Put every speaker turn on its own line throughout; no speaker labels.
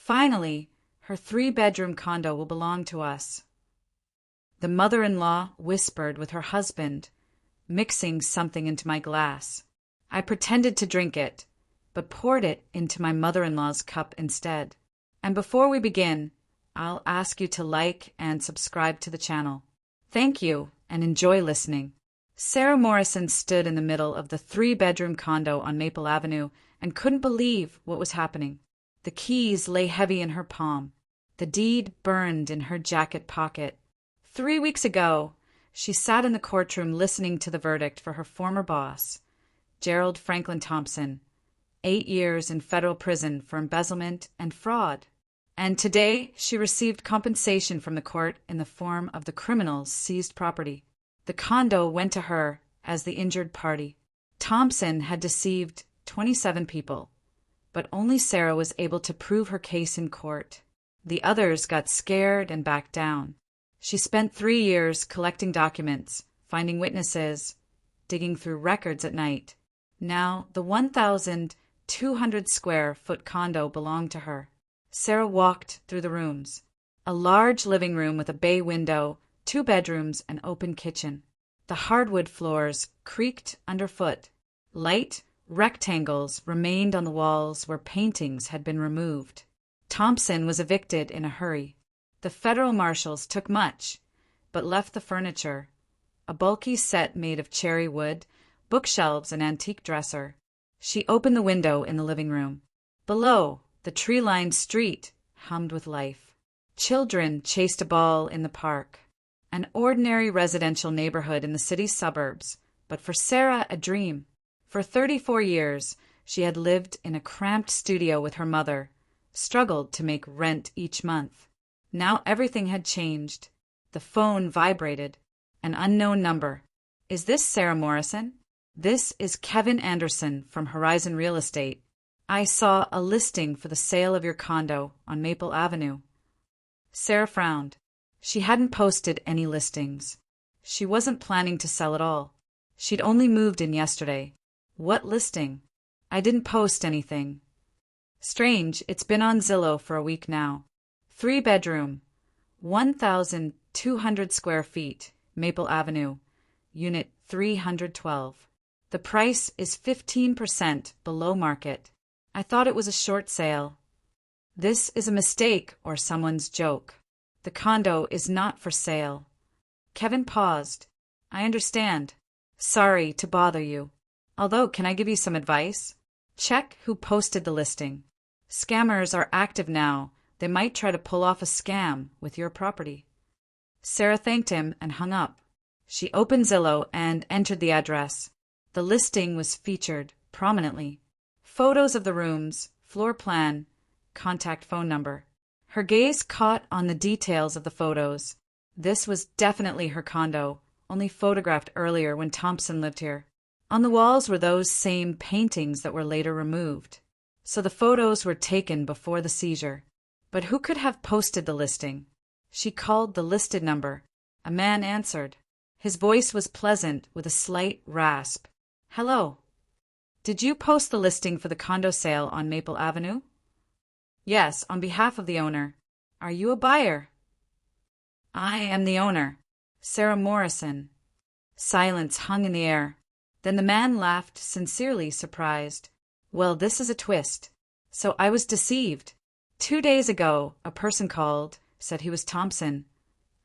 Finally, her 3-bedroom condo will belong to us. The mother-in-law whispered with her husband, mixing something into my glass. I pretended to drink it, but poured it into my mother-in-law's cup instead. And before we begin, I'll ask you to like and subscribe to the channel. Thank you, and enjoy listening. Sarah Morrison stood in the middle of the 3-bedroom condo on Maple Avenue and couldn't believe what was happening. The keys lay heavy in her palm. The deed burned in her jacket pocket. 3 weeks ago, she sat in the courtroom listening to the verdict for her former boss, Gerald Franklin Thompson, 8 years in federal prison for embezzlement and fraud. And today, she received compensation from the court in the form of the criminal's seized property. The condo went to her as the injured party. Thompson had deceived 27 people, but only Sarah was able to prove her case in court. The others got scared and backed down. She spent 3 years collecting documents, finding witnesses, digging through records at night. Now, the 1,200-square-foot condo belonged to her. Sarah walked through the rooms. A large living room with a bay window, 2 bedrooms, and open kitchen. The hardwood floors creaked underfoot. Light rectangles remained on the walls where paintings had been removed. Thompson was evicted in a hurry. The federal marshals took much, but left the furniture, a bulky set made of cherry wood, bookshelves, and antique dresser. She opened the window in the living room. Below, the tree-lined street hummed with life. Children chased a ball in the park. An ordinary residential neighborhood in the city's suburbs, but for Sarah, a dream. For 34 years, she had lived in a cramped studio with her mother, struggled to make rent each month. Now everything had changed. The phone vibrated. An unknown number. Is this Sarah Morrison? This is Kevin Anderson from Horizon Real Estate. I saw a listing for the sale of your condo on Maple Avenue. Sarah frowned. She hadn't posted any listings. She wasn't planning to sell at all. She'd only moved in yesterday. What listing? I didn't post anything. Strange, it's been on Zillow for a week now. 3-bedroom, 1,200 square feet, Maple Avenue, Unit 312. The price is 15% below market. I thought it was a short sale. This is a mistake or someone's joke. The condo is not for sale. Kevin paused. I understand. Sorry to bother you. Although, can I give you some advice? Check who posted the listing. Scammers are active now. They might try to pull off a scam with your property. Sarah thanked him and hung up. She opened Zillow and entered the address. The listing was featured prominently. Photos of the rooms, floor plan, contact phone number. Her gaze caught on the details of the photos. This was definitely her condo, only photographed earlier when Thompson lived here. On the walls were those same paintings that were later removed. So the photos were taken before the seizure. But who could have posted the listing? She called the listed number. A man answered. His voice was pleasant with a slight rasp. Hello. Did you post the listing for the condo sale on Maple Avenue? Yes, on behalf of the owner. Are you a buyer? I am the owner. Sarah Morrison. Silence hung in the air. Then the man laughed, sincerely surprised. Well, this is a twist. So I was deceived. 2 days ago, a person called, said he was Thompson,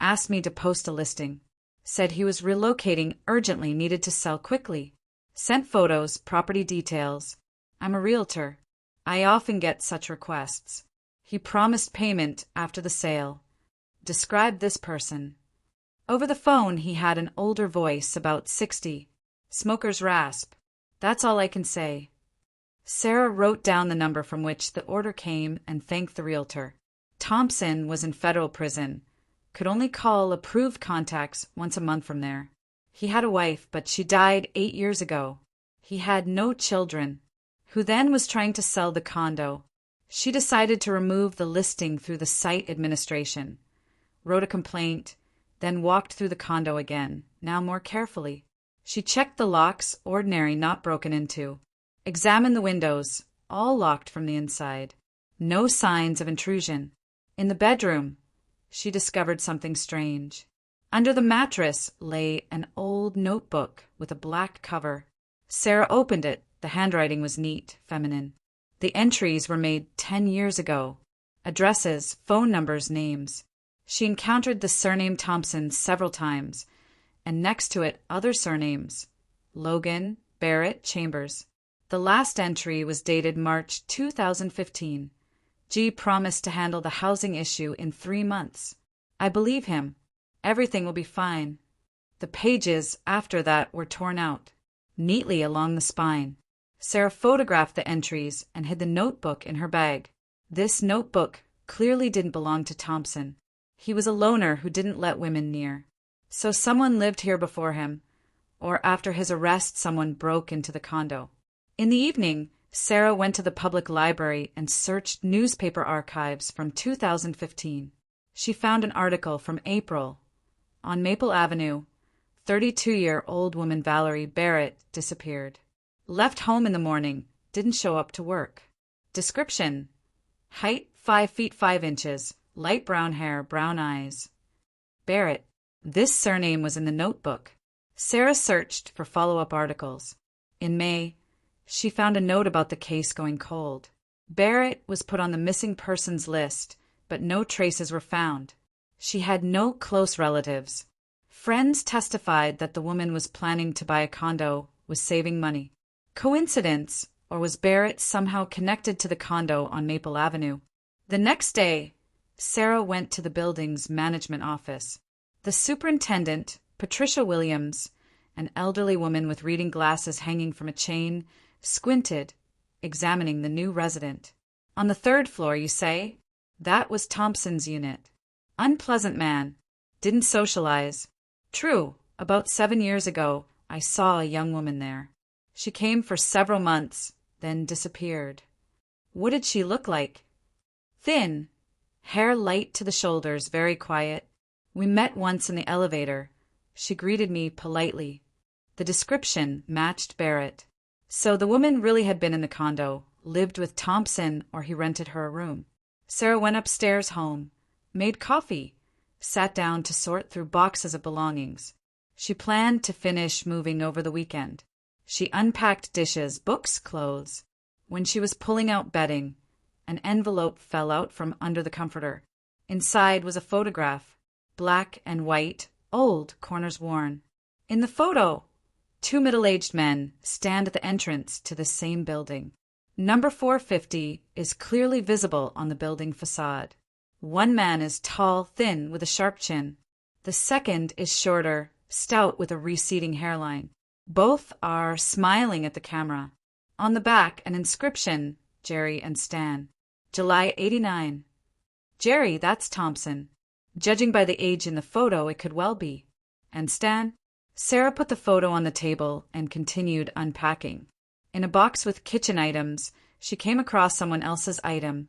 asked me to post a listing, said he was relocating urgently, needed to sell quickly, sent photos, property details. I'm a realtor. I often get such requests. He promised payment after the sale. Described this person. Over the phone, he had an older voice, about 60. Smoker's rasp. That's all I can say. Sarah wrote down the number from which the order came and thanked the realtor. Thompson was in federal prison. Could only call approved contacts once a month from there. He had a wife, but she died 8 years ago. He had no children. Who then was trying to sell the condo. She decided to remove the listing through the site administration. Wrote a complaint, then walked through the condo again, now more carefully. She checked the locks, ordinary, not broken into. Examined the windows, all locked from the inside. No signs of intrusion. In the bedroom, she discovered something strange. Under the mattress lay an old notebook with a black cover. Sarah opened it. The handwriting was neat, feminine. The entries were made 10 years ago. Addresses, phone numbers, names. She encountered the surname Thompson several times, and next to it other surnames: Logan, Barrett, Chambers. The last entry was dated March 2015. G promised to handle the housing issue in 3 months. I believe him. Everything will be fine. The pages after that were torn out, neatly along the spine. Sarah photographed the entries and hid the notebook in her bag. This notebook clearly didn't belong to Thompson. He was a loner who didn't let women near. So someone lived here before him, or after his arrest someone broke into the condo. In the evening, Sarah went to the public library and searched newspaper archives from 2015. She found an article from April. On Maple Avenue, 32-year-old woman Valerie Barrett disappeared. Left home in the morning, didn't show up to work. Description: height 5 feet 5 inches, light brown hair, brown eyes. Barrett. This surname was in the notebook. Sarah searched for follow-up articles. In May, she found a note about the case going cold. Barrett was put on the missing persons list, but no traces were found. She had no close relatives. Friends testified that the woman was planning to buy a condo, was saving money. Coincidence, or was Barrett somehow connected to the condo on Maple Avenue? The next day, Sarah went to the building's management office. The superintendent, Patricia Williams, an elderly woman with reading glasses hanging from a chain, squinted, examining the new resident. On the 3rd floor, you say? That was Thompson's unit. Unpleasant man. Didn't socialize. True, about 7 years ago, I saw a young woman there. She came for several months, then disappeared. What did she look like? Thin, hair light to the shoulders, very quiet. We met once in the elevator. She greeted me politely. The description matched Barrett. So the woman really had been in the condo, lived with Thompson, or he rented her a room. Sarah went upstairs home, made coffee, sat down to sort through boxes of belongings. She planned to finish moving over the weekend. She unpacked dishes, books, clothes. When she was pulling out bedding, an envelope fell out from under the comforter. Inside was a photograph, black and white, old, corners worn. In the photo, 2 middle-aged men stand at the entrance to the same building. Number 450 is clearly visible on the building facade. One man is tall, thin, with a sharp chin. The second is shorter, stout, with a receding hairline. Both are smiling at the camera. On the back, an inscription, Jerry and Stan. July 89. Jerry, that's Thompson. Judging by the age in the photo, it could well be. And Stan? Sarah put the photo on the table and continued unpacking. In a box with kitchen items, she came across someone else's item,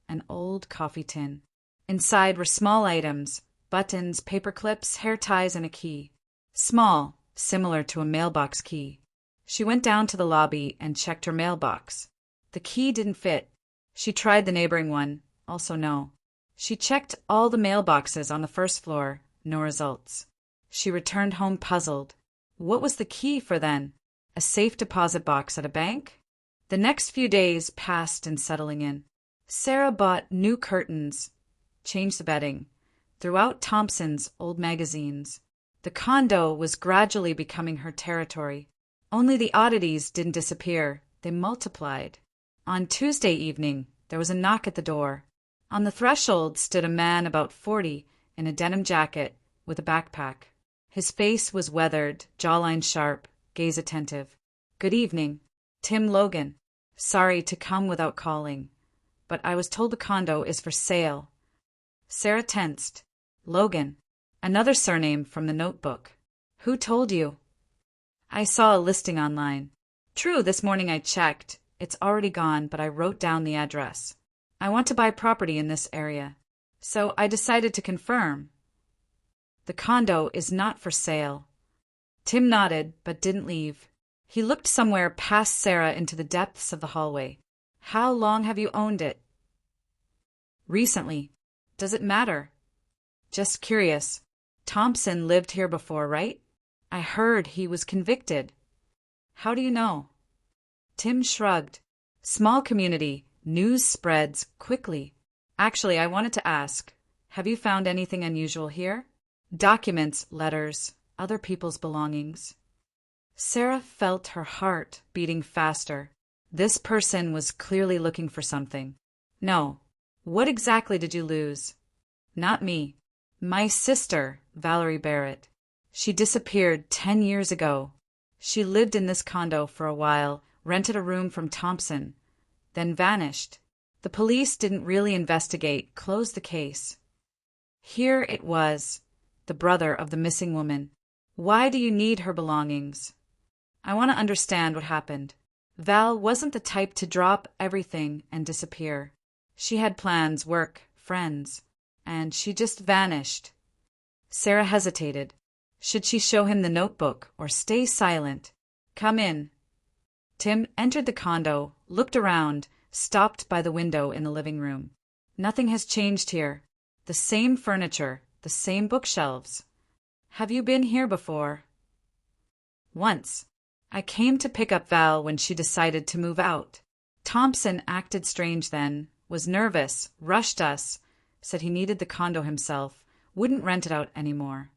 an old coffee tin. Inside were small items, buttons, paper clips, hair ties, and a key. Small, similar to a mailbox key. She went down to the lobby and checked her mailbox. The key didn't fit. She tried the neighboring one, also no. She checked all the mailboxes on the 1st floor, no results. She returned home puzzled. What was the key for then? A safe deposit box at a bank? The next few days passed in settling in. Sarah bought new curtains, changed the bedding, threw out Thompson's old magazines. The condo was gradually becoming her territory. Only the oddities didn't disappear, they multiplied. On Tuesday evening, there was a knock at the door. On the threshold stood a man about 40 in a denim jacket with a backpack. His face was weathered, jawline sharp, gaze attentive. Good evening. Tim Logan. Sorry to come without calling, but I was told the condo is for sale. Sarah tensed. Logan. Another surname from the notebook. Who told you? I saw a listing online. True, this morning I checked. It's already gone, but I wrote down the address. I want to buy property in this area, so I decided to confirm. The condo is not for sale. Tim nodded, but didn't leave. He looked somewhere past Sarah into the depths of the hallway. How long have you owned it? Recently. Does it matter? Just curious. Thompson lived here before, right? I heard he was convicted. How do you know? Tim shrugged. Small community. News spreads quickly. Actually, I wanted to ask, have you found anything unusual here? Documents, letters, other people's belongings. Sarah felt her heart beating faster. This person was clearly looking for something. No. What exactly did you lose? Not me. My sister, Valerie Barrett. She disappeared 10 years ago. She lived in this condo for a while, rented a room from Thompson, then vanished. The police didn't really investigate, closed the case. Here it was, the brother of the missing woman. Why do you need her belongings? I want to understand what happened. Val wasn't the type to drop everything and disappear. She had plans, work, friends, and she just vanished. Sarah hesitated. Should she show him the notebook or stay silent? Come in. Tim entered the condo, looked around, stopped by the window in the living room. Nothing has changed here. The same furniture, the same bookshelves. Have you been here before? Once. I came to pick up Val when she decided to move out. Thompson acted strange then, was nervous, rushed us, said he needed the condo himself, wouldn't rent it out anymore.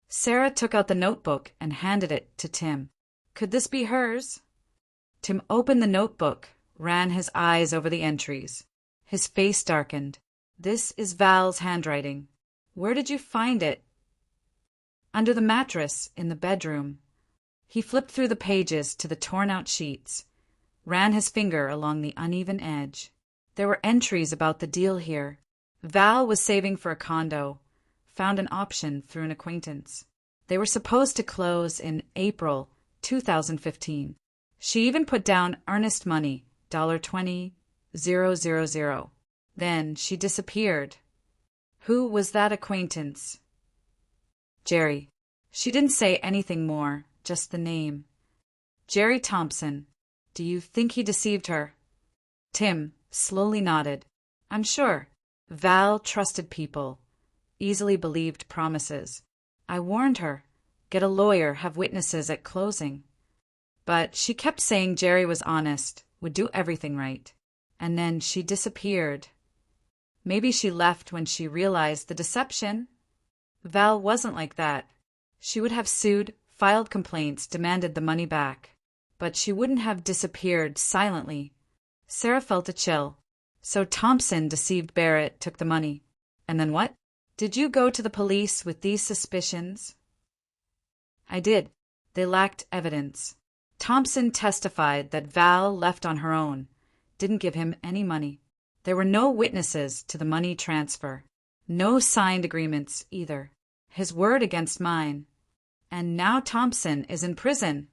Sarah took out the notebook and handed it to Tim. Could this be hers? Tim opened the notebook, ran his eyes over the entries. His face darkened. This is Val's handwriting. Where did you find it? Under the mattress in the bedroom. He flipped through the pages to the torn-out sheets, ran his finger along the uneven edge. There were entries about the deal here. Val was saving for a condo, found an option through an acquaintance. They were supposed to close in April 2015. She even put down earnest money, $20,000. Then she disappeared. Who was that acquaintance? Jerry. She didn't say anything more, just the name. Jerry Thompson. Do you think he deceived her? Tim slowly nodded. I'm sure. Val trusted people, easily believed promises. I warned her. Get a lawyer, have witnesses at closing. But she kept saying Jerry was honest, would do everything right. And then she disappeared. Maybe she left when she realized the deception. Val wasn't like that. She would have sued, filed complaints, demanded the money back. But she wouldn't have disappeared silently. Sarah felt a chill. So Thompson deceived Barrett, took the money. And then what? Did you go to the police with these suspicions? I did. They lacked evidence. Thompson testified that Val left on her own, didn't give him any money. There were no witnesses to the money transfer. No signed agreements either. His word against mine. And now Thompson is in prison.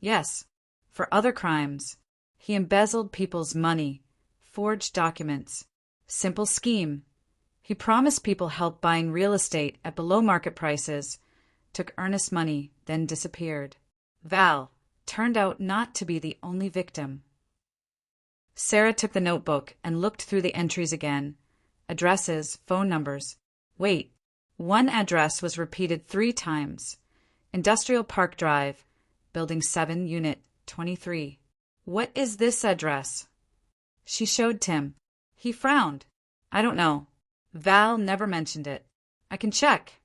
Yes, for other crimes. He embezzled people's money, forged documents. Simple scheme. He promised people help buying real estate at below market prices, took earnest money, then disappeared. Val turned out not to be the only victim. Sarah took the notebook and looked through the entries again. Addresses, phone numbers. Wait, one address was repeated 3 times. Industrial Park Drive, Building 7, Unit 23. What is this address? She showed Tim. He frowned. I don't know. Val never mentioned it. I can check.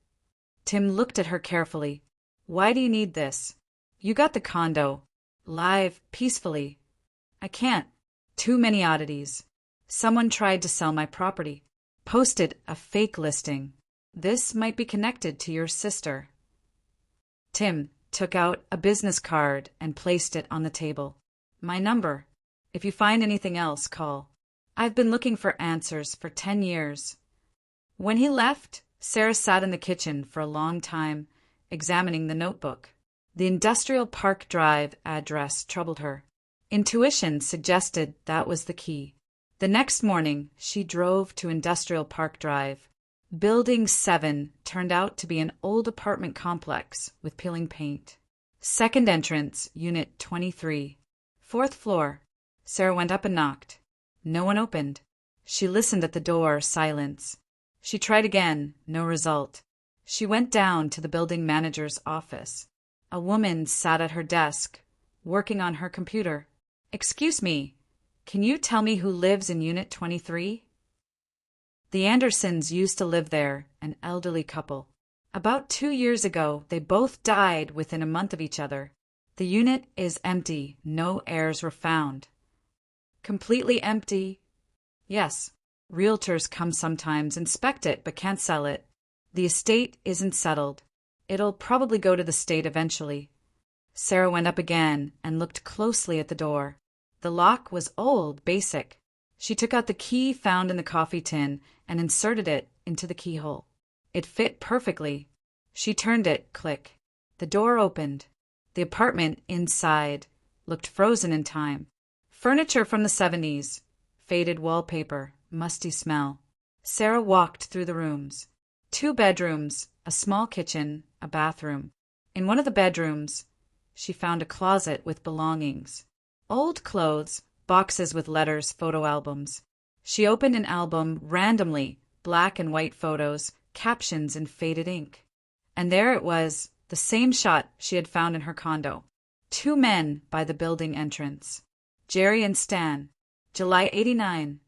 Tim looked at her carefully. Why do you need this? You got the condo. Live, peacefully. I can't. Too many oddities. Someone tried to sell my property. Posted a fake listing. This might be connected to your sister. Tim took out a business card and placed it on the table. My number. If you find anything else, call. I've been looking for answers for 10 years. When he left, Sarah sat in the kitchen for a long time, examining the notebook. The Industrial Park Drive address troubled her. Intuition suggested that was the key. The next morning, she drove to Industrial Park Drive. Building 7 turned out to be an old apartment complex with peeling paint. Second entrance, Unit 23. 4th floor. Sarah went up and knocked. No one opened. She listened at the door, silence. She tried again, no result. She went down to the building manager's office. A woman sat at her desk, working on her computer. "Excuse me, can you tell me who lives in Unit 23? The Andersons used to live there, an elderly couple. About 2 years ago, they both died within a month of each other. The unit is empty. No heirs were found." "Completely empty?" "Yes. Realtors come sometimes, inspect it, but can't sell it. The estate isn't settled. It'll probably go to the state eventually." Sarah went up again and looked closely at the door. The lock was old, basic. She took out the key found in the coffee tin and inserted it into the keyhole. It fit perfectly. She turned it, click. The door opened. The apartment inside looked frozen in time. Furniture from the 70s, faded wallpaper, musty smell. Sarah walked through the rooms. 2 bedrooms, a small kitchen, a bathroom. In one of the bedrooms, she found a closet with belongings. Old clothes, boxes with letters, photo albums. She opened an album randomly, black and white photos, captions in faded ink. And there it was, the same shot she had found in her condo. 2 men by the building entrance. Jerry and Stan. July 89.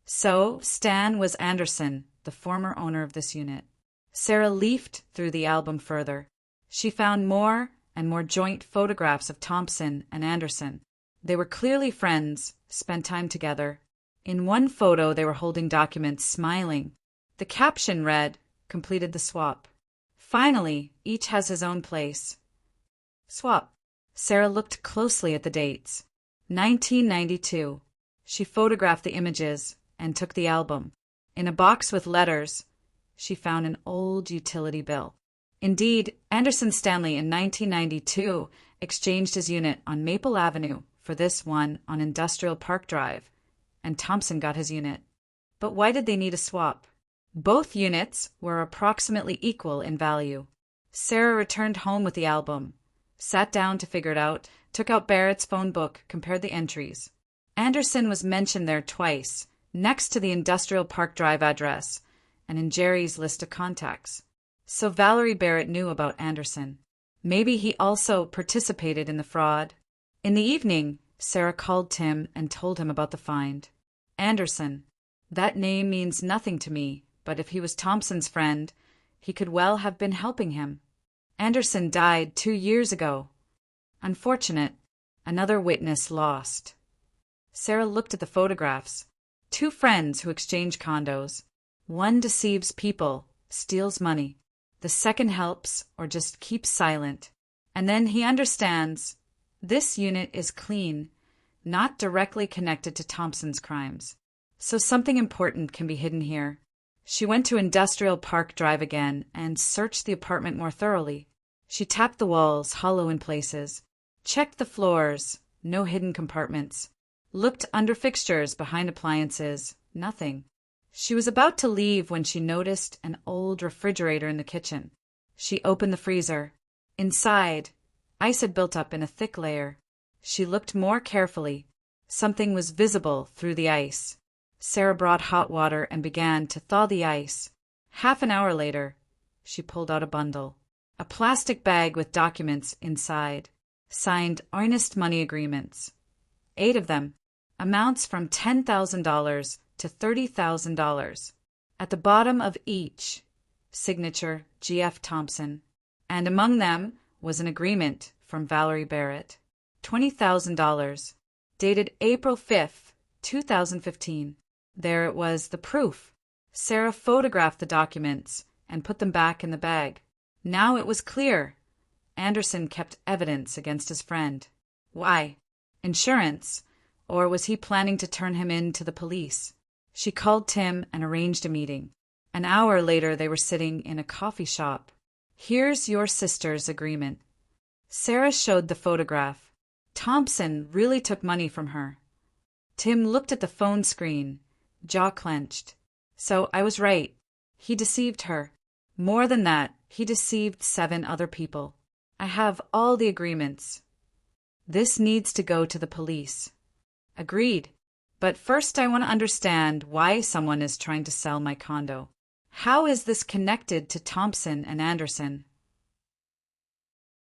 So, Stan was Anderson, the former owner of this unit. Sarah leafed through the album further. She found more and more joint photographs of Thompson and Anderson. They were clearly friends, spent time together. In one photo, they were holding documents, smiling. The caption read, "Completed the swap. Finally, each has his own place." Swap. Sarah looked closely at the dates. 1992. She photographed the images and took the album. In a box with letters, she found an old utility bill. Indeed, Anderson Stanley in 1992 exchanged his unit on Maple Avenue for this one on Industrial Park Drive, and Thompson got his unit. But why did they need a swap? Both units were approximately equal in value. Sarah returned home with the album, sat down to figure it out, took out Barrett's phone book, compared the entries. Anderson was mentioned there twice, next to the Industrial Park Drive address, and in Jerry's list of contacts. So Valerie Barrett knew about Anderson. Maybe he also participated in the fraud. In the evening, Sarah called Tim and told him about the find. Anderson. That name means nothing to me, but if he was Thompson's friend, he could well have been helping him. Anderson died 2 years ago. Unfortunate. Another witness lost. Sarah looked at the photographs. 2 friends who exchange condos. One deceives people, steals money. The second helps or just keeps silent. And then he understands this unit is clean, not directly connected to Thompson's crimes. So something important can be hidden here. She went to Industrial Park Drive again and searched the apartment more thoroughly. She tapped the walls, hollow in places, checked the floors, no hidden compartments, looked under fixtures, behind appliances, nothing. She was about to leave when she noticed an old refrigerator in the kitchen. She opened the freezer. Inside, ice had built up in a thick layer. She looked more carefully. Something was visible through the ice. Sarah brought hot water and began to thaw the ice. Half an hour later, she pulled out a bundle. A plastic bag with documents inside, signed earnest money agreements. 8 of them, amounts from $10,000 to $30,000. At the bottom of each, signature G.F. Thompson. And among them was an agreement from Valerie Barrett. $20,000, dated April 5th, 2015. There it was, the proof. Sarah photographed the documents and put them back in the bag. Now it was clear. Anderson kept evidence against his friend. Why? Insurance? Or was he planning to turn him in to the police? She called Tim and arranged a meeting. An hour later, they were sitting in a coffee shop. Here's your sister's agreement. Sarah showed the photograph. Thompson really took money from her. Tim looked at the phone screen, jaw clenched. So I was right. He deceived her. More than that, he deceived 7 other people. I have all the agreements. This needs to go to the police. Agreed. But first I want to understand why someone is trying to sell my condo. How is this connected to Thompson and Anderson?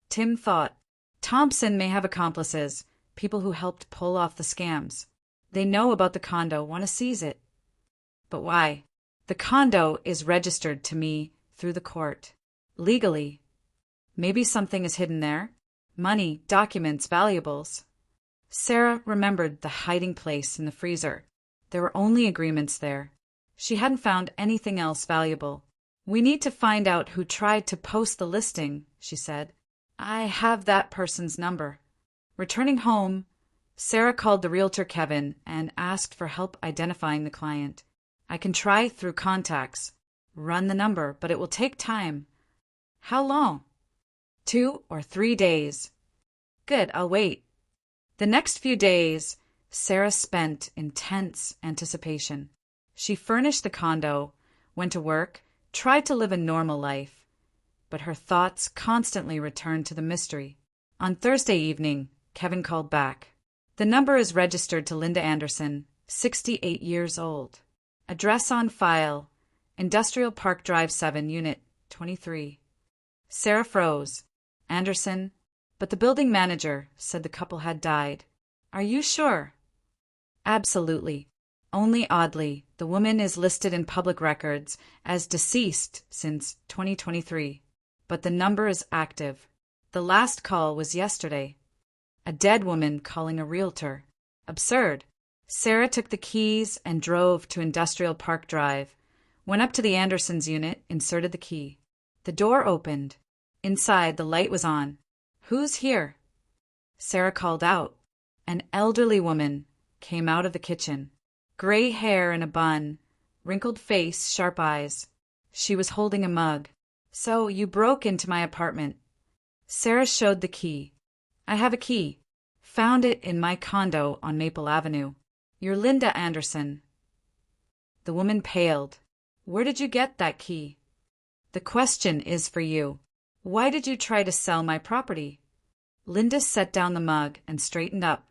Tim thought. Thompson may have accomplices, people who helped pull off the scams. They know about the condo, want to seize it. But why? The condo is registered to me through the court. Legally. Maybe something is hidden there. Money, documents, valuables. Sarah remembered the hiding place in the freezer. There were only agreements there. She hadn't found anything else valuable. We need to find out who tried to post the listing, she said. I have that person's number. Returning home, Sarah called the realtor Kevin and asked for help identifying the client. I can try through contacts. Run the number, but it will take time. How long? 2 or 3 days. Good, I'll wait. The next few days, Sarah spent in tense anticipation. She furnished the condo, went to work, tried to live a normal life, but her thoughts constantly returned to the mystery. On Thursday evening, Kevin called back. The number is registered to Linda Anderson, 68 years old. Address on file, Industrial Park Drive 7, Unit 23. Sarah froze. Anderson, but the building manager said the couple had died. Are you sure? Absolutely. Only oddly, the woman is listed in public records as deceased since 2023, but the number is active. The last call was yesterday. A dead woman calling a realtor. Absurd. Sarah took the keys and drove to Industrial Park Drive, went up to the Andersons' unit, inserted the key. The door opened. Inside, the light was on. Who's here? Sarah called out. An elderly woman came out of the kitchen. Gray hair in a bun, wrinkled face, sharp eyes. She was holding a mug. So you broke into my apartment. Sarah showed the key. I have a key. Found it in my condo on Maple Avenue. You're Linda Anderson. The woman paled. Where did you get that key? The question is for you. Why did you try to sell my property? Linda set down the mug and straightened up.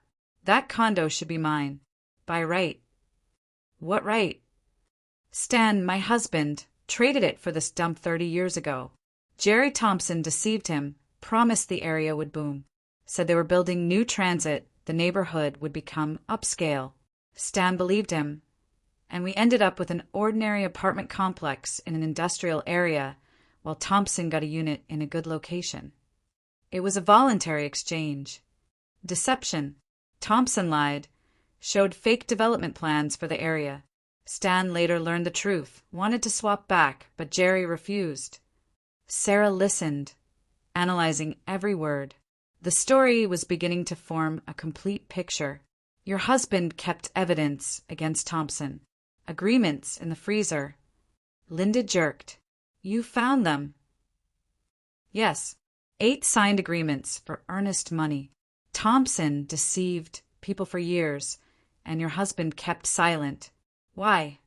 That condo should be mine. By right. What right? Stan, my husband, traded it for this dump 30 years ago. Jerry Thompson deceived him, promised the area would boom. Said they were building new transit, the neighborhood would become upscale. Stan believed him, and we ended up with an ordinary apartment complex in an industrial area, while Thompson got a unit in a good location. It was a voluntary exchange. Deception. Thompson lied, showed fake development plans for the area. Stan later learned the truth, wanted to swap back, but Jerry refused. Sarah listened, analyzing every word. The story was beginning to form a complete picture. Your husband kept evidence against Thompson. Agreements in the freezer. Linda jerked. You found them? Yes. 8 signed agreements for earnest money. Thompson deceived people for years, and your husband kept silent. Why?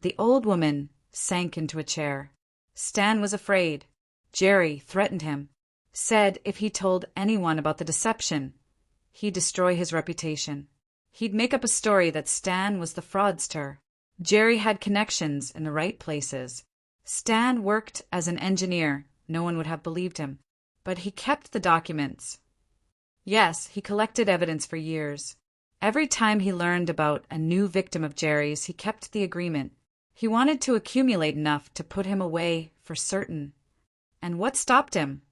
The old woman sank into a chair. Stan was afraid. Jerry threatened him. Said if he told anyone about the deception, he'd destroy his reputation. He'd make up a story that Stan was the fraudster. Jerry had connections in the right places. Stan worked as an engineer. No one would have believed him. But he kept the documents. Yes, he collected evidence for years. Every time he learned about a new victim of Jerry's, he kept the agreement. He wanted to accumulate enough to put him away for certain. And what stopped him?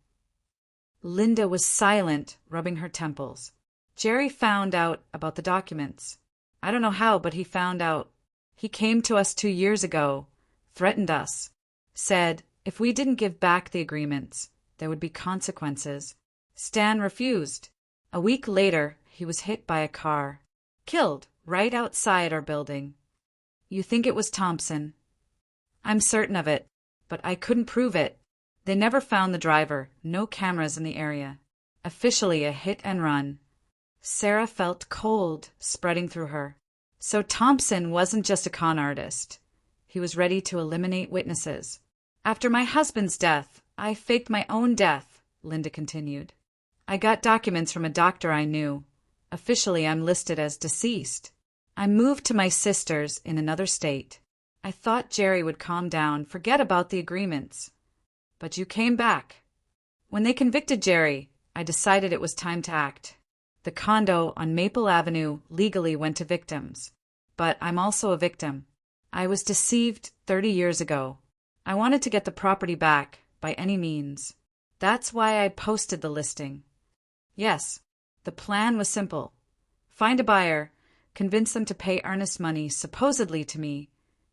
Linda was silent, rubbing her temples. Jerry found out about the documents. I don't know how, but he found out. He came to us 2 years ago, threatened us, said if we didn't give back the agreements, there would be consequences. Stan refused. A week later, he was hit by a car. Killed right outside our building. You think it was Thompson? I'm certain of it, but I couldn't prove it. They never found the driver, no cameras in the area. Officially a hit and run. Sarah felt cold spreading through her. So Thompson wasn't just a con artist. He was ready to eliminate witnesses. After my husband's death, I faked my own death, Linda continued. I got documents from a doctor I knew. Officially, I'm listed as deceased. I moved to my sister's in another state. I thought Jerry would calm down, forget about the agreements. But you came back. When they convicted Jerry, I decided it was time to act. The condo on Maple Avenue legally went to victims. But I'm also a victim. I was deceived 30 years ago. I wanted to get the property back by any means. That's why I posted the listing. Yes, the plan was simple. Find a buyer, convince them to pay earnest money supposedly to me,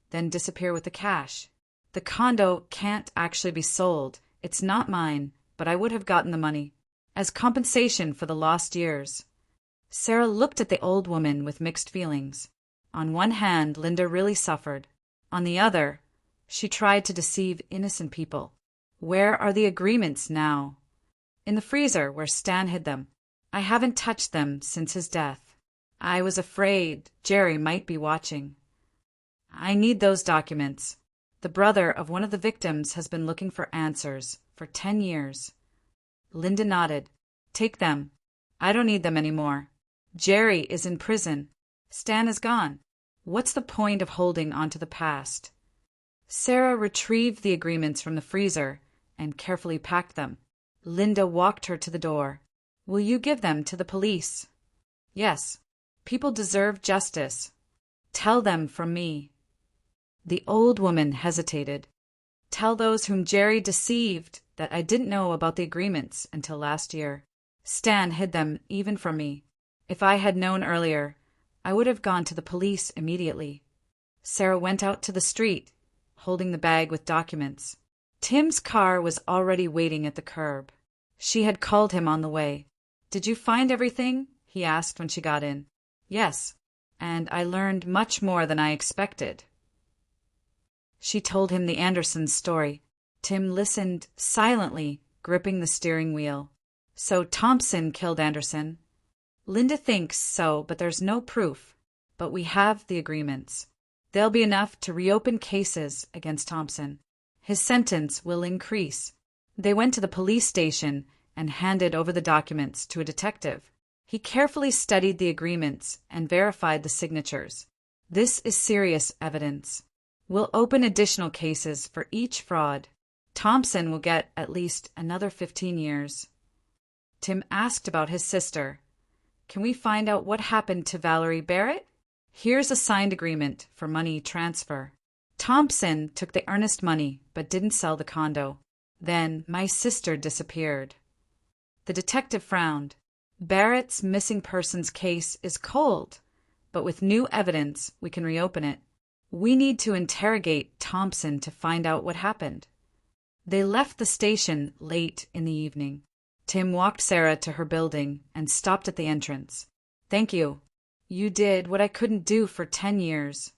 then disappear with the cash. The condo can't actually be sold. It's not mine, but I would have gotten the money as compensation for the lost years. Sarah looked at the old woman with mixed feelings. On one hand, Linda really suffered. On the other, she tried to deceive innocent people. Where are the agreements now? In the freezer where Stan hid them. I haven't touched them since his death. I was afraid Jerry might be watching. I need those documents. The brother of one of the victims has been looking for answers for 10 years. Linda nodded. Take them. I don't need them anymore. Jerry is in prison. Stan is gone. What's the point of holding on to the past? Sarah retrieved the agreements from the freezer and carefully packed them. Linda walked her to the door. Will you give them to the police? Yes. People deserve justice. Tell them from me. The old woman hesitated. Tell those whom Jerry deceived that I didn't know about the agreements until last year. Stan hid them even from me. If I had known earlier, I would have gone to the police immediately. Sarah went out to the street, holding the bag with documents. Tim's car was already waiting at the curb. She had called him on the way. Did you find everything? He asked when she got in. Yes, and I learned much more than I expected. She told him the Andersons' story. Tim listened silently, gripping the steering wheel. So Thompson killed Anderson. Linda thinks so, but there's no proof. But we have the agreements. They'll be enough to reopen cases against Thompson. His sentence will increase. They went to the police station and handed over the documents to a detective. He carefully studied the agreements and verified the signatures. This is serious evidence. We'll open additional cases for each fraud. Thompson will get at least another 15 years. Tim asked about his sister. Can we find out what happened to Valerie Barrett? Here's a signed agreement for money transfer. Thompson took the earnest money but didn't sell the condo. Then my sister disappeared. The detective frowned. Barrett's missing persons case is cold, but with new evidence we can reopen it. We need to interrogate Thompson to find out what happened. They left the station late in the evening. Tim walked Sarah to her building and stopped at the entrance. Thank you. You did what I couldn't do for 10 years.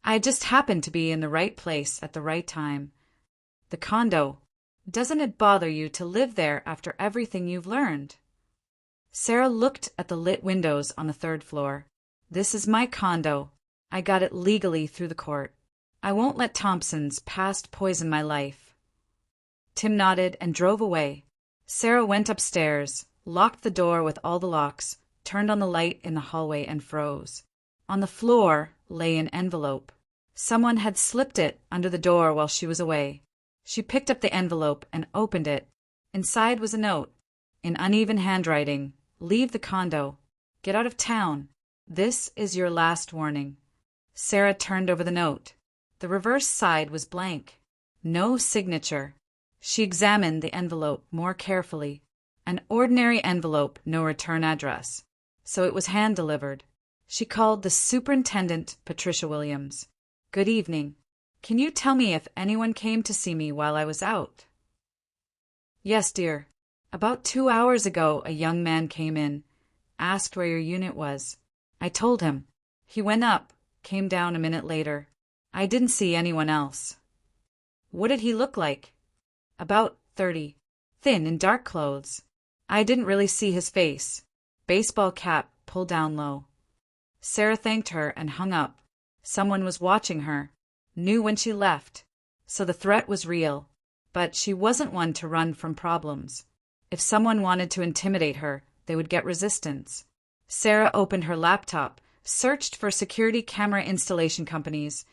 I just happened to be in the right place at the right time. The condo. Doesn't it bother you to live there after everything you've learned? Sarah looked at the lit windows on the third floor. This is my condo. I got it legally through the court. I won't let Thompson's past poison my life. Tim nodded and drove away. Sarah went upstairs, locked the door with all the locks, turned on the light in the hallway and froze. On the floor lay an envelope. Someone had slipped it under the door while she was away. She picked up the envelope and opened it. Inside was a note, in uneven handwriting. Leave the condo. Get out of town. This is your last warning. Sarah turned over the note. The reverse side was blank. No signature. She examined the envelope more carefully. An ordinary envelope, no return address. So it was hand-delivered. She called the superintendent, Patricia Williams. Good evening. Can you tell me if anyone came to see me while I was out? Yes, dear. About 2 hours ago, a young man came in, asked where your unit was. I told him. He went up, came down a minute later. I didn't see anyone else. What did he look like? About 30. Thin in dark clothes. I didn't really see his face. Baseball cap pulled down low. Sarah thanked her and hung up. Someone was watching her. Knew when she left. So the threat was real. But she wasn't one to run from problems. If someone wanted to intimidate her, they would get resistance. Sarah opened her laptop, searched for security camera installation companies,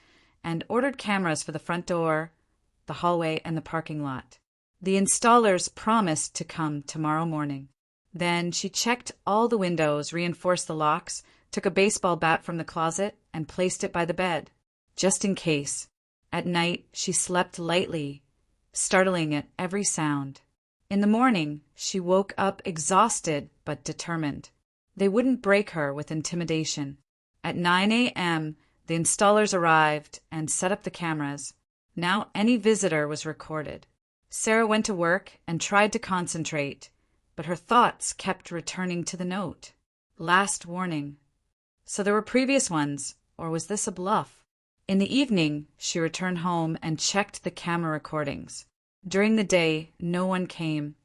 and ordered cameras for the front door, the hallway, and the parking lot. The installers promised to come tomorrow morning. Then she checked all the windows, reinforced the locks, took a baseball bat from the closet, and placed it by the bed, just in case. At night, she slept lightly, startling at every sound. In the morning, she woke up exhausted but determined. They wouldn't break her with intimidation. At 9 a.m., the installers arrived and set up the cameras. Now any visitor was recorded. Sarah went to work and tried to concentrate, but her thoughts kept returning to the note. Last warning. So there were previous ones, or was this a bluff? In the evening, she returned home and checked the camera recordings. During the day, no one came,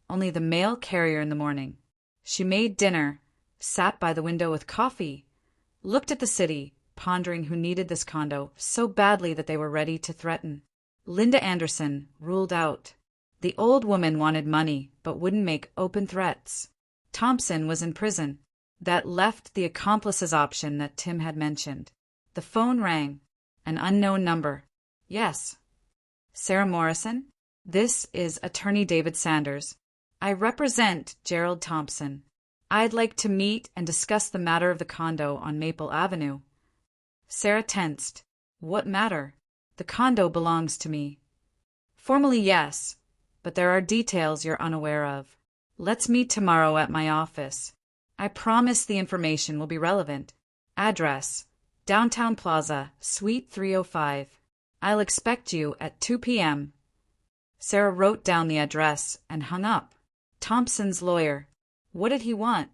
only the mail carrier in the morning. She made dinner, sat by the window with coffee, looked at the city, pondering who needed this condo so badly that they were ready to threaten. Linda Anderson ruled out. The old woman wanted money, but wouldn't make open threats. Thompson was in prison. That left the accomplices option that Tim had mentioned. The phone rang. An unknown number. Yes. Sarah Morrison? This is Attorney David Sanders. I represent Gerald Thompson. I'd like to meet and discuss the matter of the condo on Maple Avenue. Sarah tensed. What matter? The condo belongs to me. Formally, yes, but there are details you're unaware of. Let's meet tomorrow at my office. I promise the information will be relevant. Address: Downtown Plaza, Suite 305. I'll expect you at 2 p.m. Sarah wrote down the address and hung up. Thompson's lawyer. What did he want?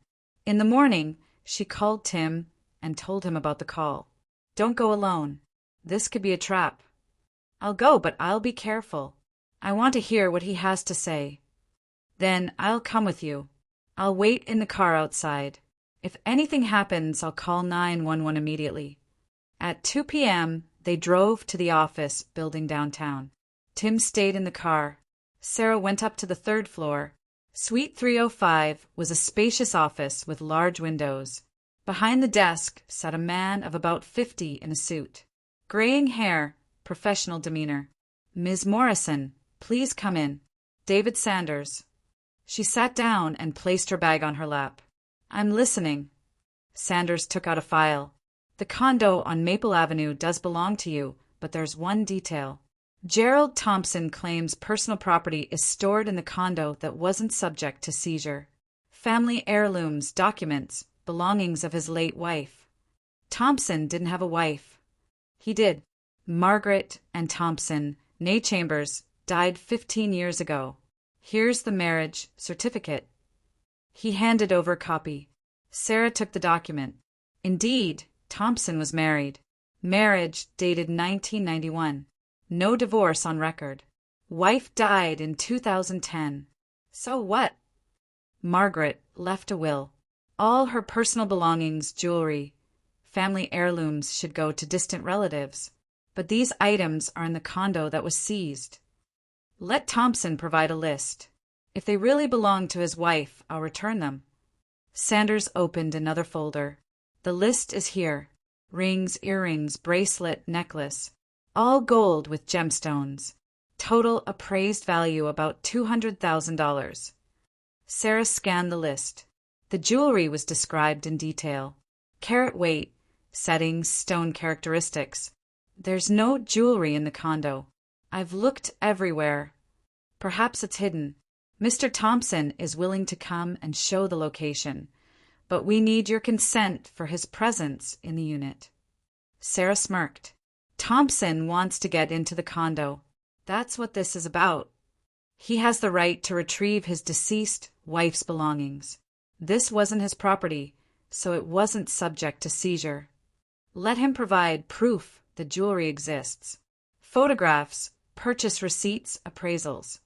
In the morning, she called Tim and told him about the call. Don't go alone. This could be a trap. I'll go, but I'll be careful. I want to hear what he has to say. Then I'll come with you. I'll wait in the car outside. If anything happens, I'll call 911 immediately. At 2 p.m., they drove to the office building downtown. Tim stayed in the car. Sarah went up to the third floor. Suite 305 was a spacious office with large windows. Behind the desk sat a man of about 50 in a suit. Graying hair, professional demeanor. Ms. Morrison, please come in. David Sanders. She sat down and placed her bag on her lap. I'm listening. Sanders took out a file. The condo on Maple Avenue does belong to you, but there's one detail. Gerald Thompson claims personal property is stored in the condo that wasn't subject to seizure. Family heirlooms, documents, belongings of his late wife. Thompson didn't have a wife. He did. Margaret and Thompson, née Chambers, died 15 years ago. Here's the marriage certificate. He handed over a copy. Sarah took the document. Indeed, Thompson was married. Marriage dated 1991. No divorce on record. Wife died in 2010. So what? Margaret left a will. All her personal belongings, jewelry, family heirlooms should go to distant relatives. But these items are in the condo that was seized. Let Thompson provide a list. If they really belong to his wife, I'll return them. Sanders opened another folder. The list is here. Rings, earrings, bracelet, necklace. All gold with gemstones. Total appraised value about $200,000. Sarah scanned the list. The jewelry was described in detail. Carat weight, settings, stone characteristics. There's no jewelry in the condo. I've looked everywhere. Perhaps it's hidden. Mr. Thompson is willing to come and show the location, but we need your consent for his presence in the unit. Sarah smirked. Thompson wants to get into the condo. That's what this is about. He has the right to retrieve his deceased wife's belongings. This wasn't his property, so it wasn't subject to seizure. Let him provide proof the jewelry exists. Photographs, purchase receipts, appraisals.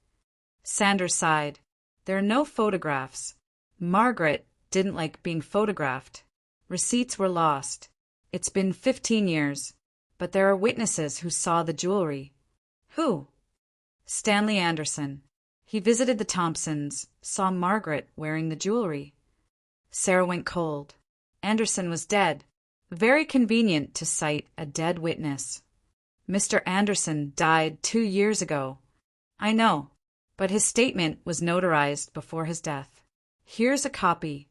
Sanders sighed. There are no photographs. Margaret didn't like being photographed. Receipts were lost. It's been 15 years, but there are witnesses who saw the jewelry. Who? Stanley Anderson. He visited the Thompsons, saw Margaret wearing the jewelry. Sarah went cold. Anderson was dead. Very convenient to cite a dead witness. Mr. Anderson died 2 years ago. I know, but his statement was notarized before his death. Here's a copy.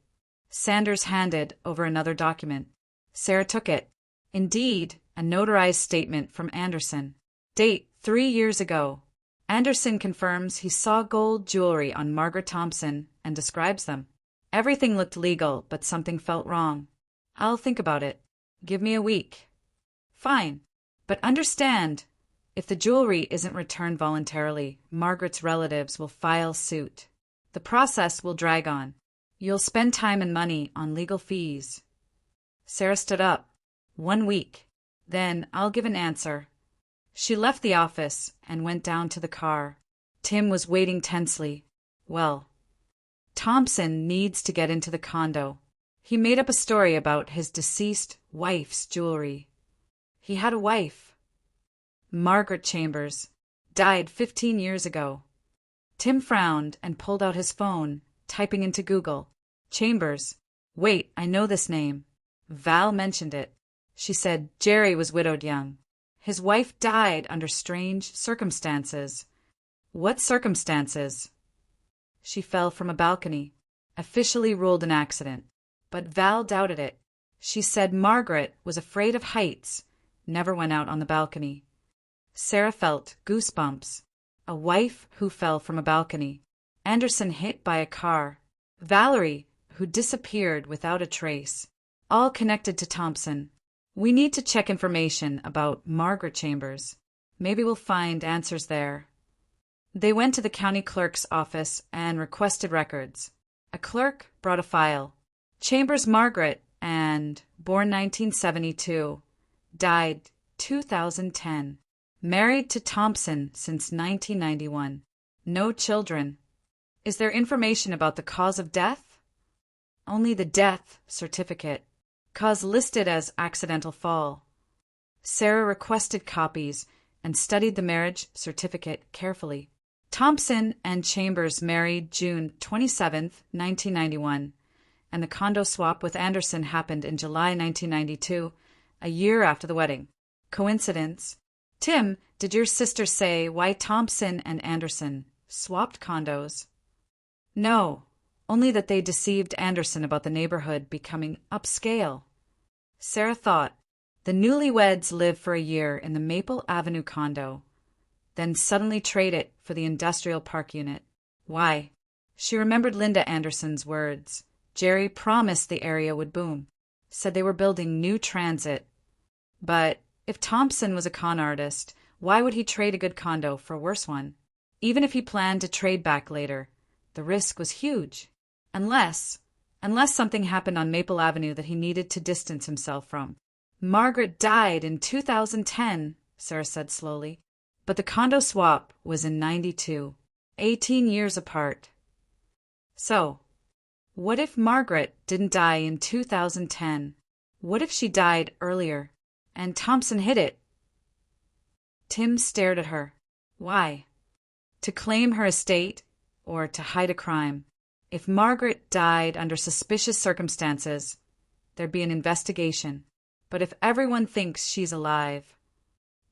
Sanders handed over another document. Sarah took it. Indeed, a notarized statement from Anderson. Date 3 years ago. Anderson confirms he saw gold jewelry on Margaret Thompson and describes them. Everything looked legal, but something felt wrong. I'll think about it. Give me a week. Fine. But understand, if the jewelry isn't returned voluntarily, Margaret's relatives will file suit. The process will drag on. You'll spend time and money on legal fees. Sarah stood up. 1 week. Then I'll give an answer. She left the office and went down to the car. Tim was waiting tensely. Well, Thompson needs to get into the condo. He made up a story about his deceased wife's jewelry. He had a wife. Margaret Chambers. Died 15 years ago. Tim frowned and pulled out his phone, typing into Google. Chambers. Wait, I know this name. Val mentioned it. She said Jerry was widowed young. His wife died under strange circumstances. What circumstances? She fell from a balcony. Officially ruled an accident. But Val doubted it. She said Margaret was afraid of heights, never went out on the balcony. Sarah felt goosebumps. A wife who fell from a balcony. Anderson hit by a car. Valerie, who disappeared without a trace. All connected to Thompson. We need to check information about Margaret Chambers. Maybe we'll find answers there. They went to the county clerk's office and requested records. A clerk brought a file. Chambers Margaret and born 1972. Died 2010. Married to Thompson since 1991. No children. Is there information about the cause of death? Only the death certificate. Cause listed as accidental fall. Sarah requested copies and studied the marriage certificate carefully. Thompson and Chambers married June 27, 1991, and the condo swap with Anderson happened in July 1992, a year after the wedding. Coincidence? Tim, did your sister say why Thompson and Anderson swapped condos? No, only that they deceived Anderson about the neighborhood becoming upscale. Sarah thought. The newlyweds live for a year in the Maple Avenue condo, then suddenly trade it for the industrial park unit. Why? She remembered Linda Anderson's words. Jerry promised the area would boom, said they were building new transit. But if Thompson was a con artist, why would he trade a good condo for a worse one? Even if he planned to trade back later, the risk was huge. Unless something happened on Maple Avenue that he needed to distance himself from. Margaret died in 2010, Sarah said slowly. But the condo swap was in 92, 18 years apart. So, what if Margaret didn't die in 2010? What if she died earlier, and Thompson hid it? Tim stared at her. Why? To claim her estate, or to hide a crime? If Margaret died under suspicious circumstances, there'd be an investigation. But if everyone thinks she's alive...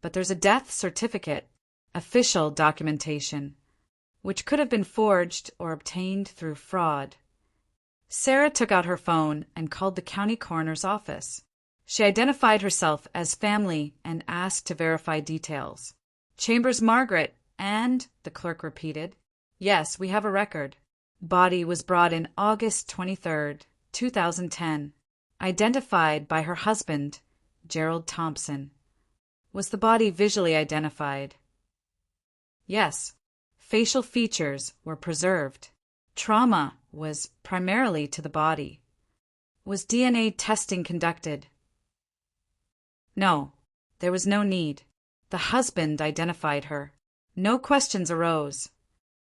But there's a death certificate, official documentation, which could have been forged or obtained through fraud. Sarah took out her phone and called the county coroner's office. She identified herself as family and asked to verify details. Chambers Margaret and, the clerk repeated. Yes, we have a record. Body was brought in August 23rd, 2010. Identified by her husband, Gerald Thompson. Was the body visually identified? Yes. Facial features were preserved. Trauma was primarily to the body. Was DNA testing conducted? No, there was no need. The husband identified her. No questions arose.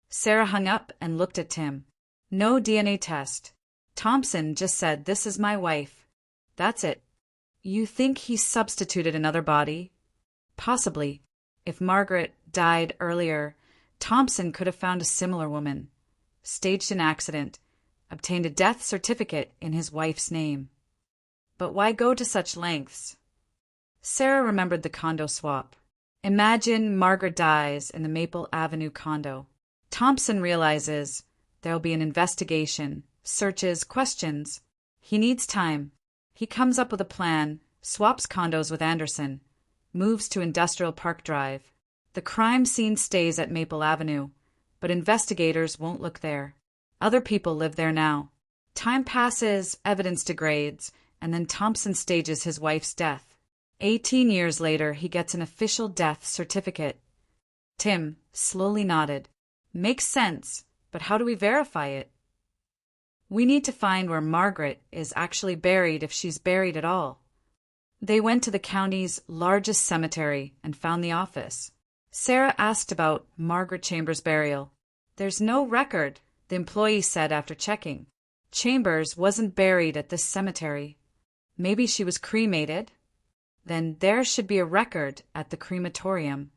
Sarah hung up and looked at Tim. No DNA test. Thompson just said, "This is my wife." That's it. You think he substituted another body? Possibly. If Margaret died earlier, Thompson could have found a similar woman, staged an accident, obtained a death certificate in his wife's name. But why go to such lengths? Sarah remembered the condo swap. Imagine Margaret dies in the Maple Avenue condo. Thompson realizes there'll be an investigation, searches, questions. He needs time. He comes up with a plan, swaps condos with Anderson, moves to Industrial Park Drive. The crime scene stays at Maple Avenue, but investigators won't look there. Other people live there now. Time passes, evidence degrades, and then Thompson stages his wife's death. 18 years later, he gets an official death certificate. Tim slowly nodded. Makes sense, but how do we verify it? We need to find where Margaret is actually buried, if she's buried at all. They went to the county's largest cemetery and found the office. Sarah asked about Margaret Chambers' burial. There's no record, the employee said after checking. Chambers wasn't buried at this cemetery. Maybe she was cremated? Then there should be a record at the crematorium.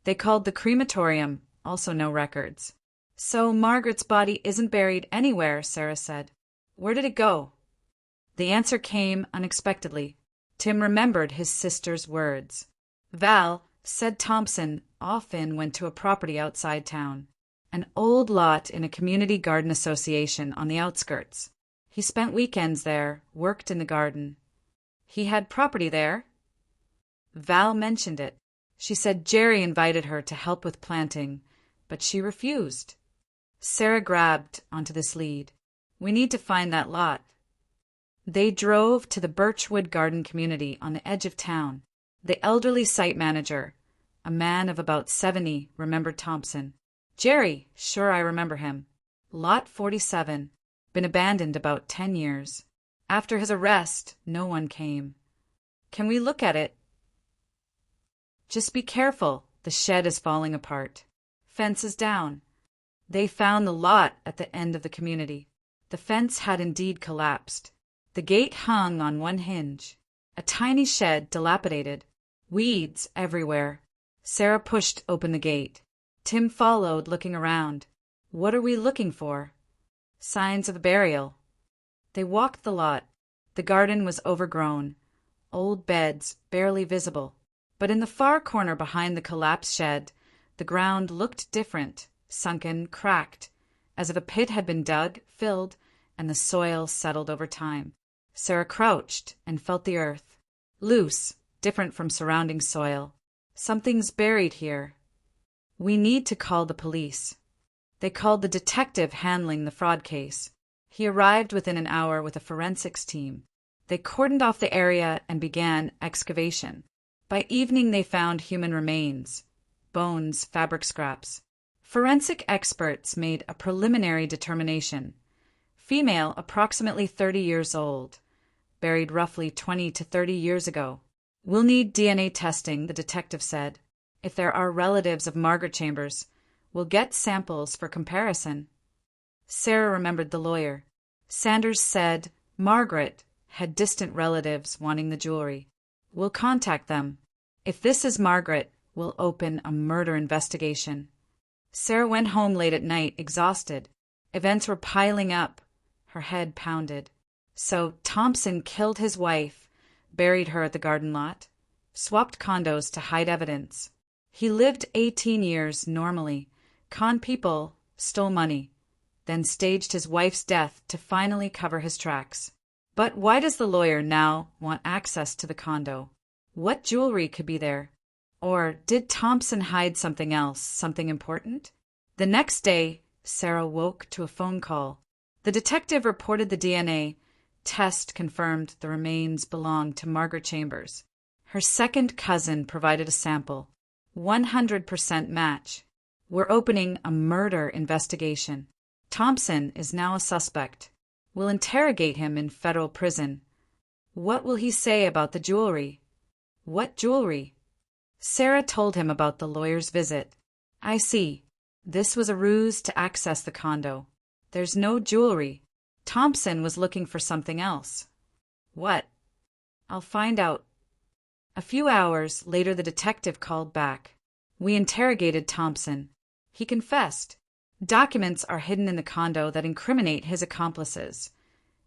They called the crematorium, also no records. So Margaret's body isn't buried anywhere, Sarah said. Where did it go? The answer came unexpectedly. Tim remembered his sister's words. Val, said Thompson, often went to a property outside town. An old lot in a community garden association on the outskirts. He spent weekends there, worked in the garden. He had property there? Val mentioned it. She said Jerry invited her to help with planting, but she refused. Sarah grabbed onto this lead. We need to find that lot. They drove to the Birchwood Garden community on the edge of town. The elderly site manager, a man of about 70, remembered Thompson. Jerry, sure, I remember him. Lot 47, been abandoned about 10 years. After his arrest, no one came. Can we look at it? Just be careful, the shed is falling apart. Fence is down. They found the lot at the end of the community. The fence had indeed collapsed. The gate hung on one hinge. A tiny shed, dilapidated. Weeds everywhere. Sarah pushed open the gate. Tim followed, looking around. What are we looking for? Signs of a burial. They walked the lot. The garden was overgrown. Old beds, barely visible. But in the far corner behind the collapsed shed, the ground looked different, sunken, cracked, as if a pit had been dug, filled, and the soil settled over time. Sarah crouched and felt the earth. Loose, different from surrounding soil. Something's buried here. We need to call the police. They called the detective handling the fraud case. He arrived within an hour with a forensics team. They cordoned off the area and began excavation. By evening they found human remains, bones, fabric scraps. Forensic experts made a preliminary determination. Female, approximately 30 years old, buried roughly 20 to 30 years ago. We'll need DNA testing, the detective said. If there are relatives of Margaret Chambers, we'll get samples for comparison. Sarah remembered the lawyer. Sanders said Margaret had distant relatives wanting the jewelry. We'll contact them. If this is Margaret, we'll open a murder investigation. Sarah went home late at night, exhausted. Events were piling up. Her head pounded. So Thompson killed his wife, buried her at the garden lot, swapped condos to hide evidence. He lived 18 years normally, conned people, stole money, then staged his wife's death to finally cover his tracks. But why does the lawyer now want access to the condo? What jewelry could be there? Or did Thompson hide something else, something important? The next day, Sarah woke to a phone call. The detective reported the DNA. Test confirmed the remains belonged to Margaret Chambers. Her second cousin provided a sample. 100% match. We're opening a murder investigation. Thompson is now a suspect. We'll interrogate him in federal prison. What will he say about the jewelry? What jewelry? Sarah told him about the lawyer's visit. I see. This was a ruse to access the condo. There's no jewelry. Thompson was looking for something else. What? I'll find out. A few hours later, the detective called back. We interrogated Thompson. He confessed. Documents are hidden in the condo that incriminate his accomplices.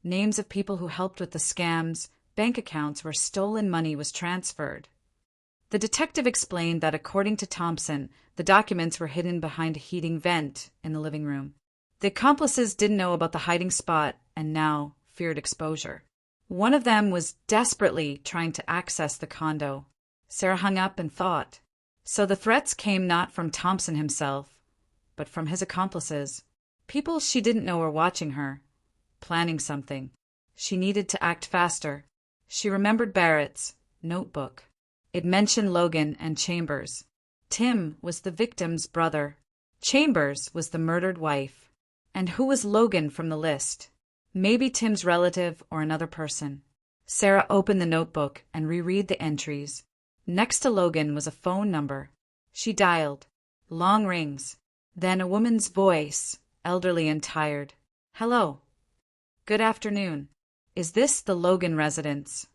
Names of people who helped with the scams, bank accounts where stolen money was transferred. The detective explained that according to Thompson, the documents were hidden behind a heating vent in the living room. The accomplices didn't know about the hiding spot and now feared exposure. One of them was desperately trying to access the condo. Sarah hung up and thought. So the threats came not from Thompson himself, but from his accomplices. People she didn't know were watching her, planning something. She needed to act faster. She remembered Barrett's notebook. It mentioned Logan and Chambers. Tim was the victim's brother. Chambers was the murdered wife. And who was Logan from the list? Maybe Tim's relative or another person. Sarah opened the notebook and reread the entries. Next to Logan was a phone number. She dialed. Long rings. Then a woman's voice, elderly and tired. Hello. Good afternoon. Is this the Logan residence?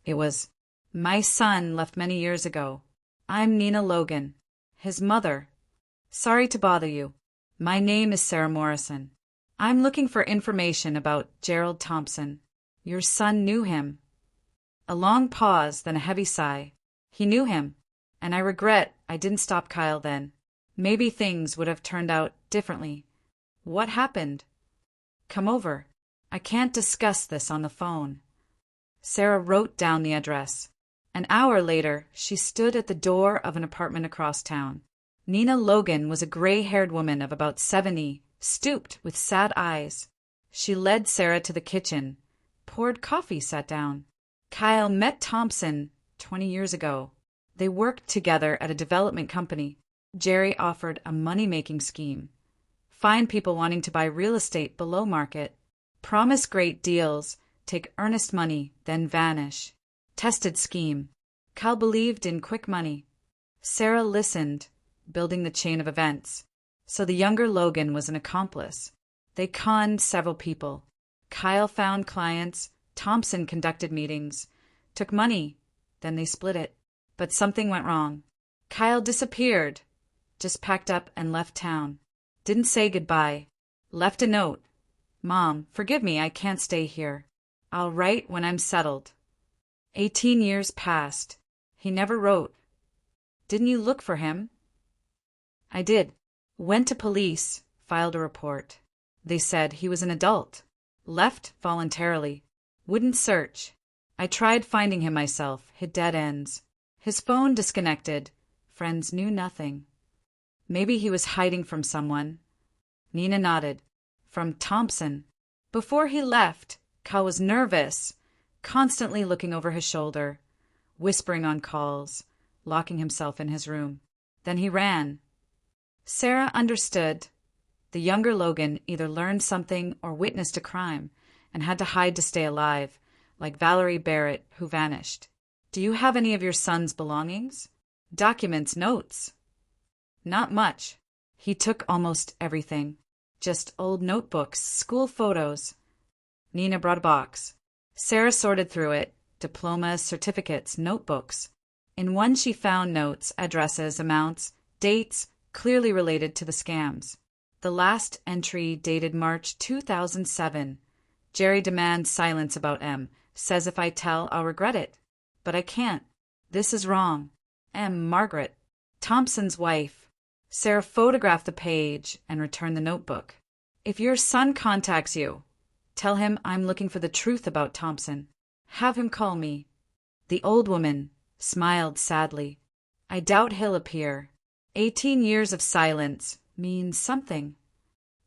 It was. My son left many years ago. I'm Nina Logan, his mother. Sorry to bother you. My name is Sarah Morrison. I'm looking for information about Gerald Thompson. Your son knew him. A long pause, then a heavy sigh. He knew him, and I regret I didn't stop Kyle then. Maybe things would have turned out differently. What happened? Come over. I can't discuss this on the phone. Sarah wrote down the address. An hour later, she stood at the door of an apartment across town. Nina Logan was a gray-haired woman of about 70, stooped with sad eyes. She led Sarah to the kitchen, poured coffee, sat down. Kyle met Thompson 20 years ago. They worked together at a development company. Jerry offered a money-making scheme. Find people wanting to buy real estate below market. Promise great deals, take earnest money, then vanish. Tested scheme. Kyle believed in quick money. Sarah listened, building the chain of events. So the younger Logan was an accomplice. They conned several people. Kyle found clients. Thompson conducted meetings. Took money. Then they split it. But something went wrong. Kyle disappeared. Just packed up and left town. Didn't say goodbye. Left a note. Mom, forgive me, I can't stay here. I'll write when I'm settled. 18 years passed. He never wrote. Didn't you look for him? I did. Went to police, filed a report. They said he was an adult. Left voluntarily. Wouldn't search. I tried finding him myself, hit dead ends. His phone disconnected. Friends knew nothing. Maybe he was hiding from someone. Nina nodded. From Thompson. Before he left, Kyle was nervous, constantly looking over his shoulder, whispering on calls, locking himself in his room. Then he ran. Sarah understood. The younger Logan either learned something or witnessed a crime and had to hide to stay alive, like Valerie Barrett, who vanished. Do you have any of your son's belongings? Documents, notes? Not much. He took almost everything. Just old notebooks, school photos. Nina brought a box. Sarah sorted through it. Diplomas, certificates, notebooks. In one she found notes, addresses, amounts, dates, clearly related to the scams. The last entry dated March 2007. Jerry demands silence about M. Says if I tell, I'll regret it. But I can't. This is wrong. M. Margaret. Thompson's wife. Sarah photographed the page and returned the notebook. If your son contacts you, tell him I'm looking for the truth about Thompson. Have him call me. The old woman smiled sadly. I doubt he'll appear. 18 years of silence means something.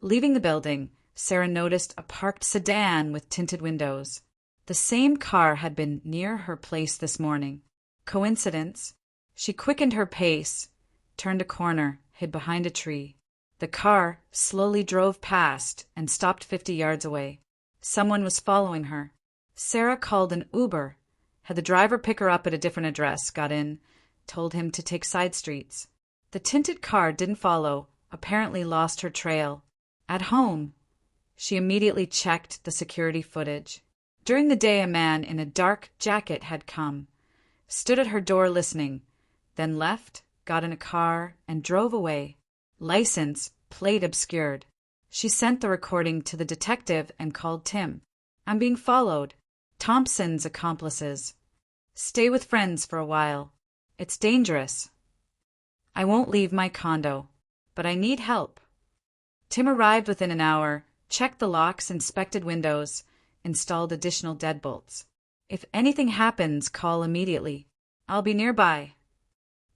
Leaving the building, Sarah noticed a parked sedan with tinted windows. The same car had been near her place this morning. Coincidence? She quickened her pace, turned a corner, hid behind a tree. The car slowly drove past and stopped 50 yards away. Someone was following her. Sarah called an Uber, had the driver pick her up at a different address, got in, told him to take side streets. The tinted car didn't follow, apparently lost her trail. At home, she immediately checked the security footage. During the day, a man in a dark jacket had come, stood at her door listening, then left, got in a car, and drove away. License plate obscured. She sent the recording to the detective and called Tim. I'm being followed. Thompson's accomplices. Stay with friends for a while. It's dangerous. I won't leave my condo, but I need help. Tim arrived within an hour, checked the locks, inspected windows, installed additional deadbolts. If anything happens, call immediately. I'll be nearby.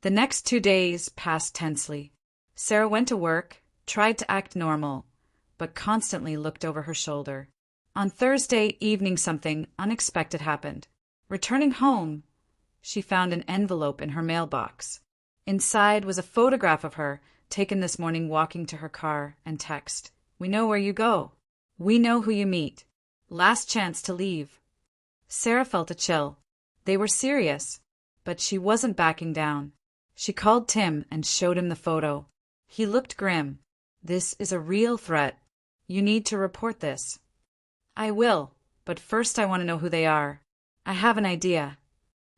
The next 2 days passed tensely. Sarah went to work, tried to act normal, but constantly looked over her shoulder. On Thursday evening, something unexpected happened. Returning home, she found an envelope in her mailbox. Inside was a photograph of her, taken this morning walking to her car, and text, "We know where you go. We know who you meet. Last chance to leave." Sarah felt a chill. They were serious, but she wasn't backing down. She called Tim and showed him the photo. He looked grim. "This is a real threat. You need to report this." "I will, but first I want to know who they are. I have an idea."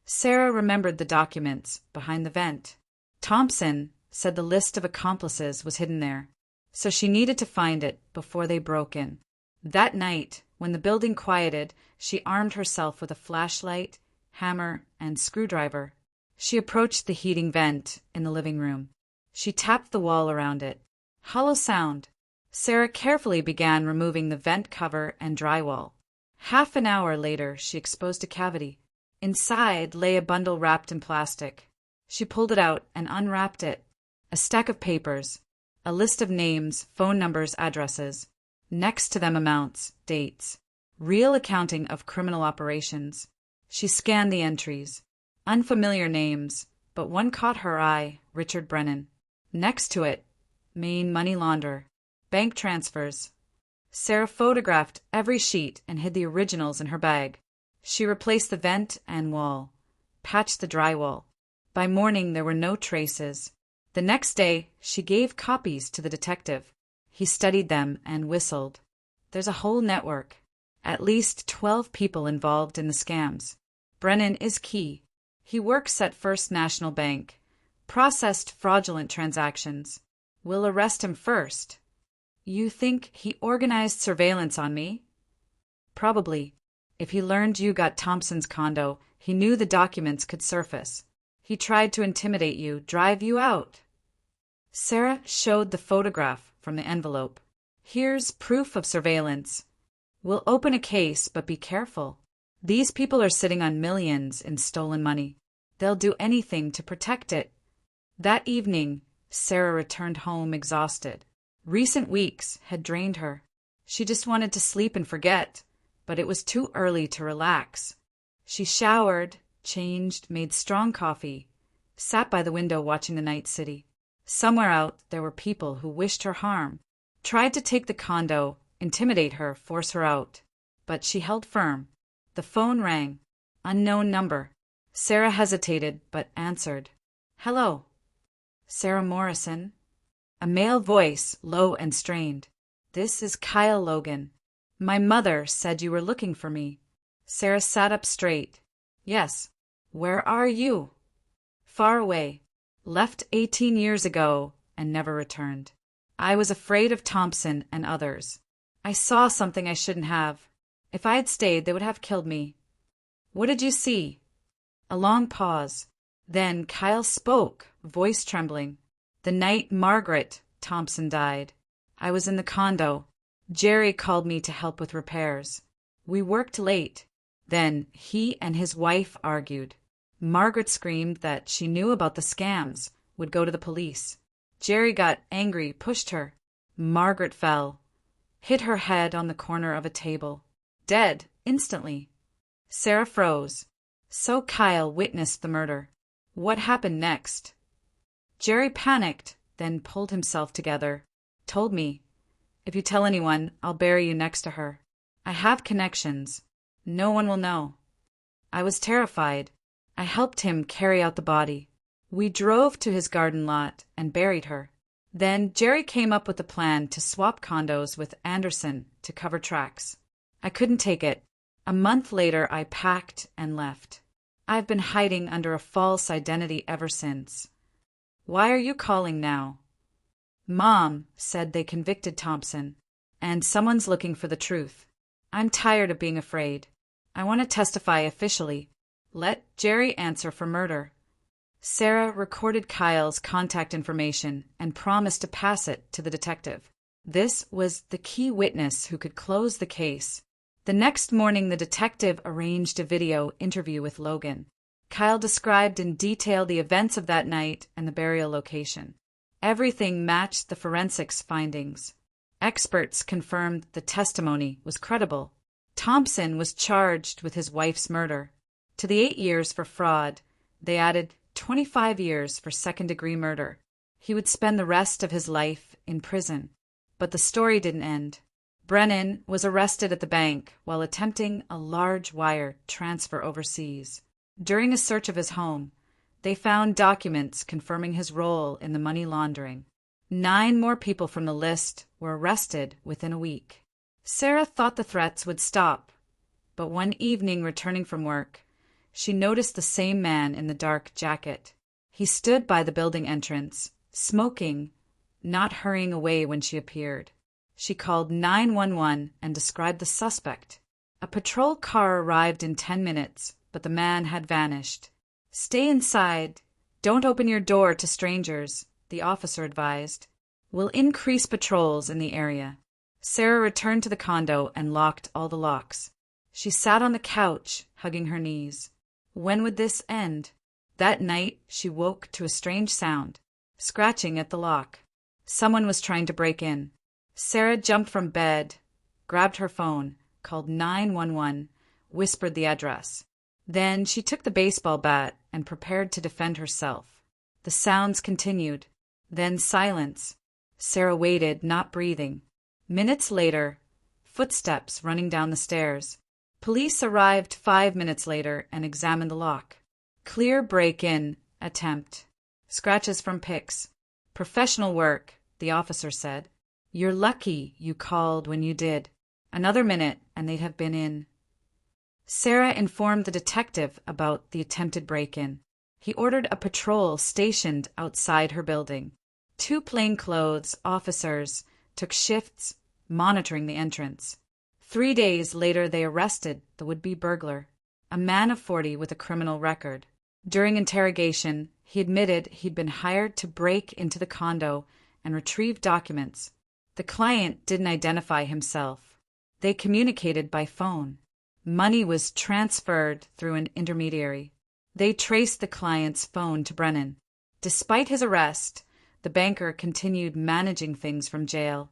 Sarah remembered the documents behind the vent. Thompson said the list of accomplices was hidden there, so she needed to find it before they broke in. That night, when the building quieted, she armed herself with a flashlight, hammer, and screwdriver. She approached the heating vent in the living room. She tapped the wall around it. Hollow sound. Sarah carefully began removing the vent cover and drywall. Half an hour later, she exposed a cavity. Inside lay a bundle wrapped in plastic. She pulled it out and unwrapped it. A stack of papers, a list of names, phone numbers, addresses. Next to them amounts, dates, real accounting of criminal operations. She scanned the entries. Unfamiliar names, but one caught her eye, Richard Brennan. Next to it, main money launderer, bank transfers. Sarah photographed every sheet and hid the originals in her bag. She replaced the vent and wall, patched the drywall. By morning, there were no traces. The next day, she gave copies to the detective. He studied them and whistled. There's a whole network. At least 12 people involved in the scams. Brennan is key. He works at First National Bank. Processed fraudulent transactions. We'll arrest him first. You think he organized surveillance on me? Probably. If he learned you got Thompson's condo, he knew the documents could surface. He tried to intimidate you, drive you out. Sarah showed the photograph from the envelope. Here's proof of surveillance. We'll open a case, but be careful. These people are sitting on millions in stolen money. They'll do anything to protect it. That evening, Sarah returned home exhausted. Recent weeks had drained her. She just wanted to sleep and forget, but it was too early to relax. She showered, changed, made strong coffee, sat by the window watching the night city. Somewhere out, there were people who wished her harm, tried to take the condo, intimidate her, force her out. But she held firm. The phone rang. Unknown number. Sarah hesitated, but answered. "Hello." "Sarah Morrison." A male voice, low and strained. "This is Kyle Logan. My mother said you were looking for me." Sarah sat up straight. "Yes. Where are you?" "Far away. Left 18 years ago and never returned. I was afraid of Thompson and others. I saw something I shouldn't have. If I had stayed, they would have killed me." "What did you see?" A long pause. Then Kyle spoke, voice trembling. "The night Margaret Thompson died, I was in the condo. Jerry called me to help with repairs. We worked late. Then he and his wife argued. Margaret screamed that she knew about the scams, would go to the police. Jerry got angry, pushed her. Margaret fell, hit her head on the corner of a table. Dead, instantly. Sarah froze. So Kyle witnessed the murder. What happened next? Jerry panicked, then pulled himself together. Told me, "If you tell anyone, I'll bury you next to her. I have connections. No one will know." I was terrified. I helped him carry out the body. We drove to his garden lot and buried her. Then Jerry came up with a plan to swap condos with Anderson to cover tracks. I couldn't take it. A month later, I packed and left. I've been hiding under a false identity ever since. Why are you calling now? Mom said they convicted Thompson, and someone's looking for the truth. I'm tired of being afraid. I want to testify officially. Let Jerry answer for murder. Sarah recorded Kyle's contact information and promised to pass it to the detective. This was the key witness who could close the case. The next morning, the detective arranged a video interview with Logan. Kyle described in detail the events of that night and the burial location. Everything matched the forensics findings. Experts confirmed the testimony was credible. Thompson was charged with his wife's murder. To the 8 years for fraud, they added 25 years for second-degree murder. He would spend the rest of his life in prison. But the story didn't end. Brennan was arrested at the bank while attempting a large wire transfer overseas. During a search of his home, they found documents confirming his role in the money laundering. 9 more people from the list were arrested within a week. Sarah thought the threats would stop, but one evening returning from work, she noticed the same man in the dark jacket. He stood by the building entrance, smoking, not hurrying away when she appeared. She called 911 and described the suspect. A patrol car arrived in 10 minutes, but the man had vanished. "Stay inside. Don't open your door to strangers," the officer advised. "We'll increase patrols in the area." Sarah returned to the condo and locked all the locks. She sat on the couch, hugging her knees. When would this end? That night, she woke to a strange sound, scratching at the lock. Someone was trying to break in. Sarah jumped from bed, grabbed her phone, called 911, whispered the address. Then she took the baseball bat and prepared to defend herself. The sounds continued. Then silence. Sarah waited, not breathing. Minutes later, footsteps running down the stairs. Police arrived 5 minutes later and examined the lock. Clear break-in attempt. Scratches from picks. Professional work, the officer said. "You're lucky you called when you did. Another minute and they'd have been in." Sarah informed the detective about the attempted break-in. He ordered a patrol stationed outside her building. 2 plainclothes officers took shifts monitoring the entrance. 3 days later, they arrested the would-be burglar, a man of 40 with a criminal record. During interrogation, he admitted he'd been hired to break into the condo and retrieve documents. The client didn't identify himself. They communicated by phone. Money was transferred through an intermediary. They traced the client's phone to Brennan. Despite his arrest, the banker continued managing things from jail,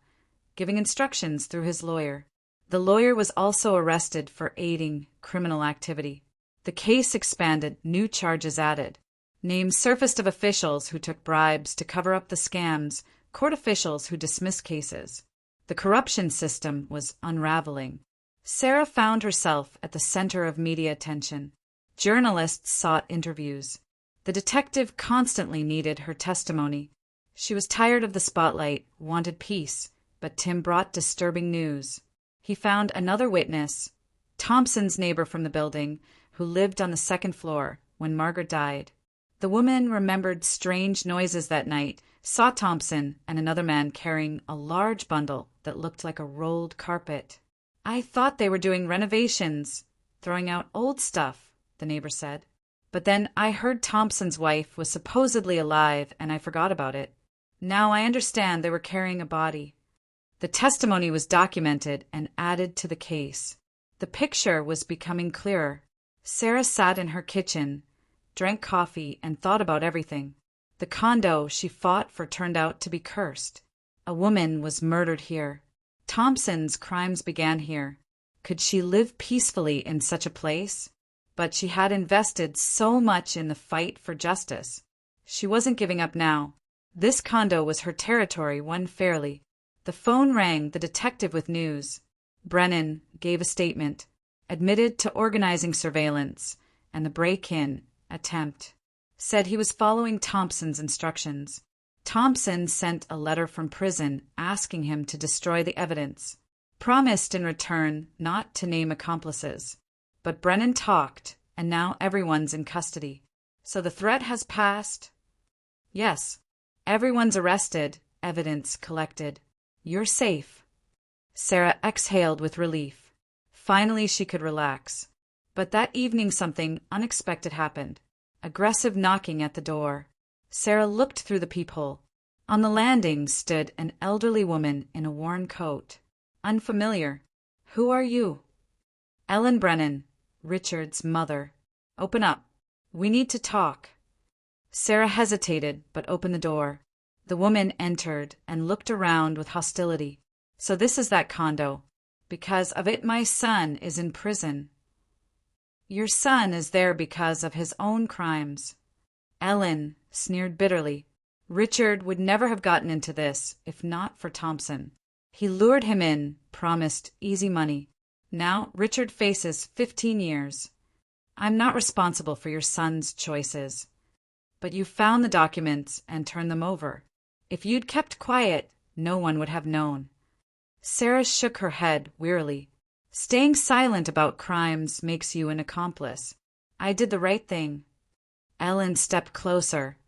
giving instructions through his lawyer. The lawyer was also arrested for aiding criminal activity. The case expanded, new charges added. Names surfaced of officials who took bribes to cover up the scams, court officials who dismissed cases. The corruption system was unraveling. Sarah found herself at the center of media attention. Journalists sought interviews. The detective constantly needed her testimony. She was tired of the spotlight, wanted peace, but Tim brought disturbing news. He found another witness, Thompson's neighbor from the building, who lived on the 2nd floor when Margaret died. The woman remembered strange noises that night, saw Thompson and another man carrying a large bundle that looked like a rolled carpet. "I thought they were doing renovations, throwing out old stuff," the neighbor said. "But then I heard Thompson's wife was supposedly alive and I forgot about it. Now I understand they were carrying a body." The testimony was documented and added to the case. The picture was becoming clearer. Sarah sat in her kitchen, drank coffee, and thought about everything. The condo she fought for turned out to be cursed. A woman was murdered here. Thompson's crimes began here. Could she live peacefully in such a place? But she had invested so much in the fight for justice. She wasn't giving up now. This condo was her territory, won fairly. The phone rang, the detective with news. Brennan gave a statement, admitted to organizing surveillance and the break-in attempt. Said he was following Thompson's instructions. Thompson sent a letter from prison asking him to destroy the evidence. Promised in return not to name accomplices. But Brennan talked, and now everyone's in custody. So the threat has passed? Yes. Everyone's arrested, evidence collected. You're safe. Sarah exhaled with relief. Finally she could relax. But that evening something unexpected happened. Aggressive knocking at the door. Sarah looked through the peephole. On the landing stood an elderly woman in a worn coat. Unfamiliar. "Who are you?" "Ellen Brennan, Richard's mother." "Open up. We need to talk." Sarah hesitated, but opened the door. The woman entered and looked around with hostility. "So this is that condo. Because of it my son is in prison." "Your son is there because of his own crimes." Ellen sneered bitterly. "Richard would never have gotten into this if not for Thompson. He lured him in, promised easy money. Now Richard faces 15 years. I'm not responsible for your son's choices. But you found the documents and turned them over. If you'd kept quiet, no one would have known." Sarah shook her head wearily. "Staying silent about crimes makes you an accomplice. I did the right thing." Ellen stepped closer,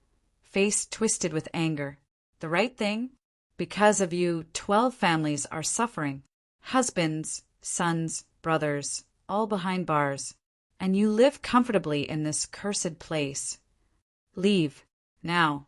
face twisted with anger. "The right thing? Because of you, 12 families are suffering. Husbands, sons, brothers, all behind bars. And you live comfortably in this cursed place. Leave, now."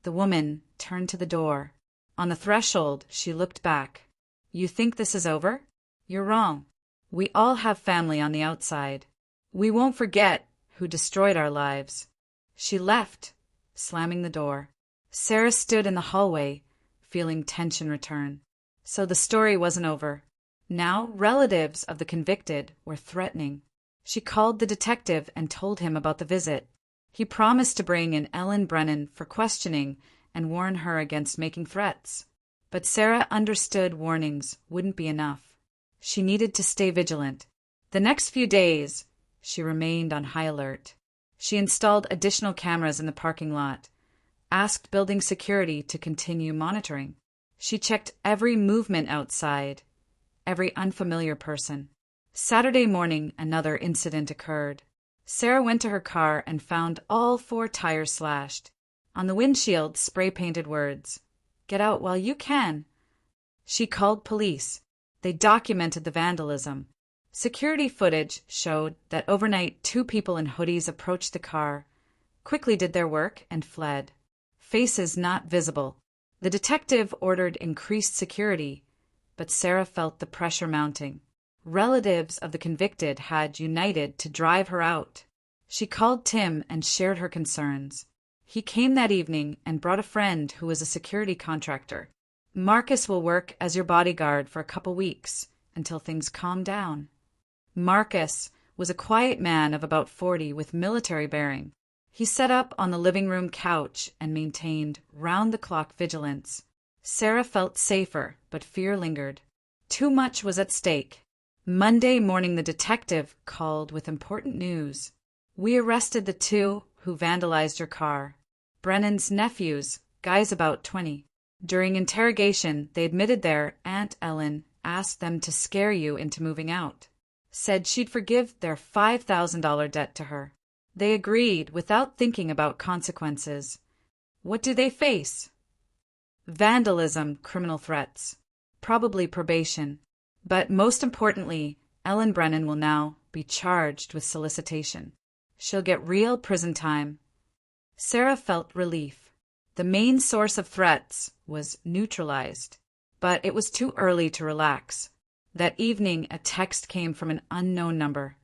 The woman turned to the door. On the threshold, she looked back. "You think this is over? You're wrong. We all have family on the outside. We won't forget who destroyed our lives." She left, slamming the door. Sarah stood in the hallway, feeling tension return. So the story wasn't over. Now relatives of the convicted were threatening. She called the detective and told him about the visit. He promised to bring in Ellen Brennan for questioning and warn her against making threats. But Sarah understood warnings wouldn't be enough. She needed to stay vigilant. The next few days, she remained on high alert. She installed additional cameras in the parking lot, asked building security to continue monitoring. She checked every movement outside, every unfamiliar person. Saturday morning, another incident occurred. Sarah went to her car and found all 4 tires slashed. On the windshield, spray-painted words, "Get out while you can." She called police. They documented the vandalism. Security footage showed that overnight 2 people in hoodies approached the car, quickly did their work, and fled. Faces not visible. The detective ordered increased security, but Sarah felt the pressure mounting. Relatives of the convicted had united to drive her out. She called Tim and shared her concerns. He came that evening and brought a friend who was a security contractor. "Marcus will work as your bodyguard for a couple weeks until things calm down." Marcus was a quiet man of about 40 with military bearing. He sat up on the living room couch and maintained round-the-clock vigilance. Sarah felt safer, but fear lingered. Too much was at stake. Monday morning, the detective called with important news. "We arrested the 2 who vandalized your car. Brennan's nephews, guys about 20. During interrogation, they admitted their Aunt Ellen asked them to scare you into moving out. Said she'd forgive their $5,000 debt to her. They agreed without thinking about consequences. What do they face? Vandalism, criminal threats, probably probation. But most importantly, Ellen Brennan will now be charged with solicitation. She'll get real prison time." Sarah felt relief. The main source of threats was neutralized, but it was too early to relax. That evening, a text came from an unknown number.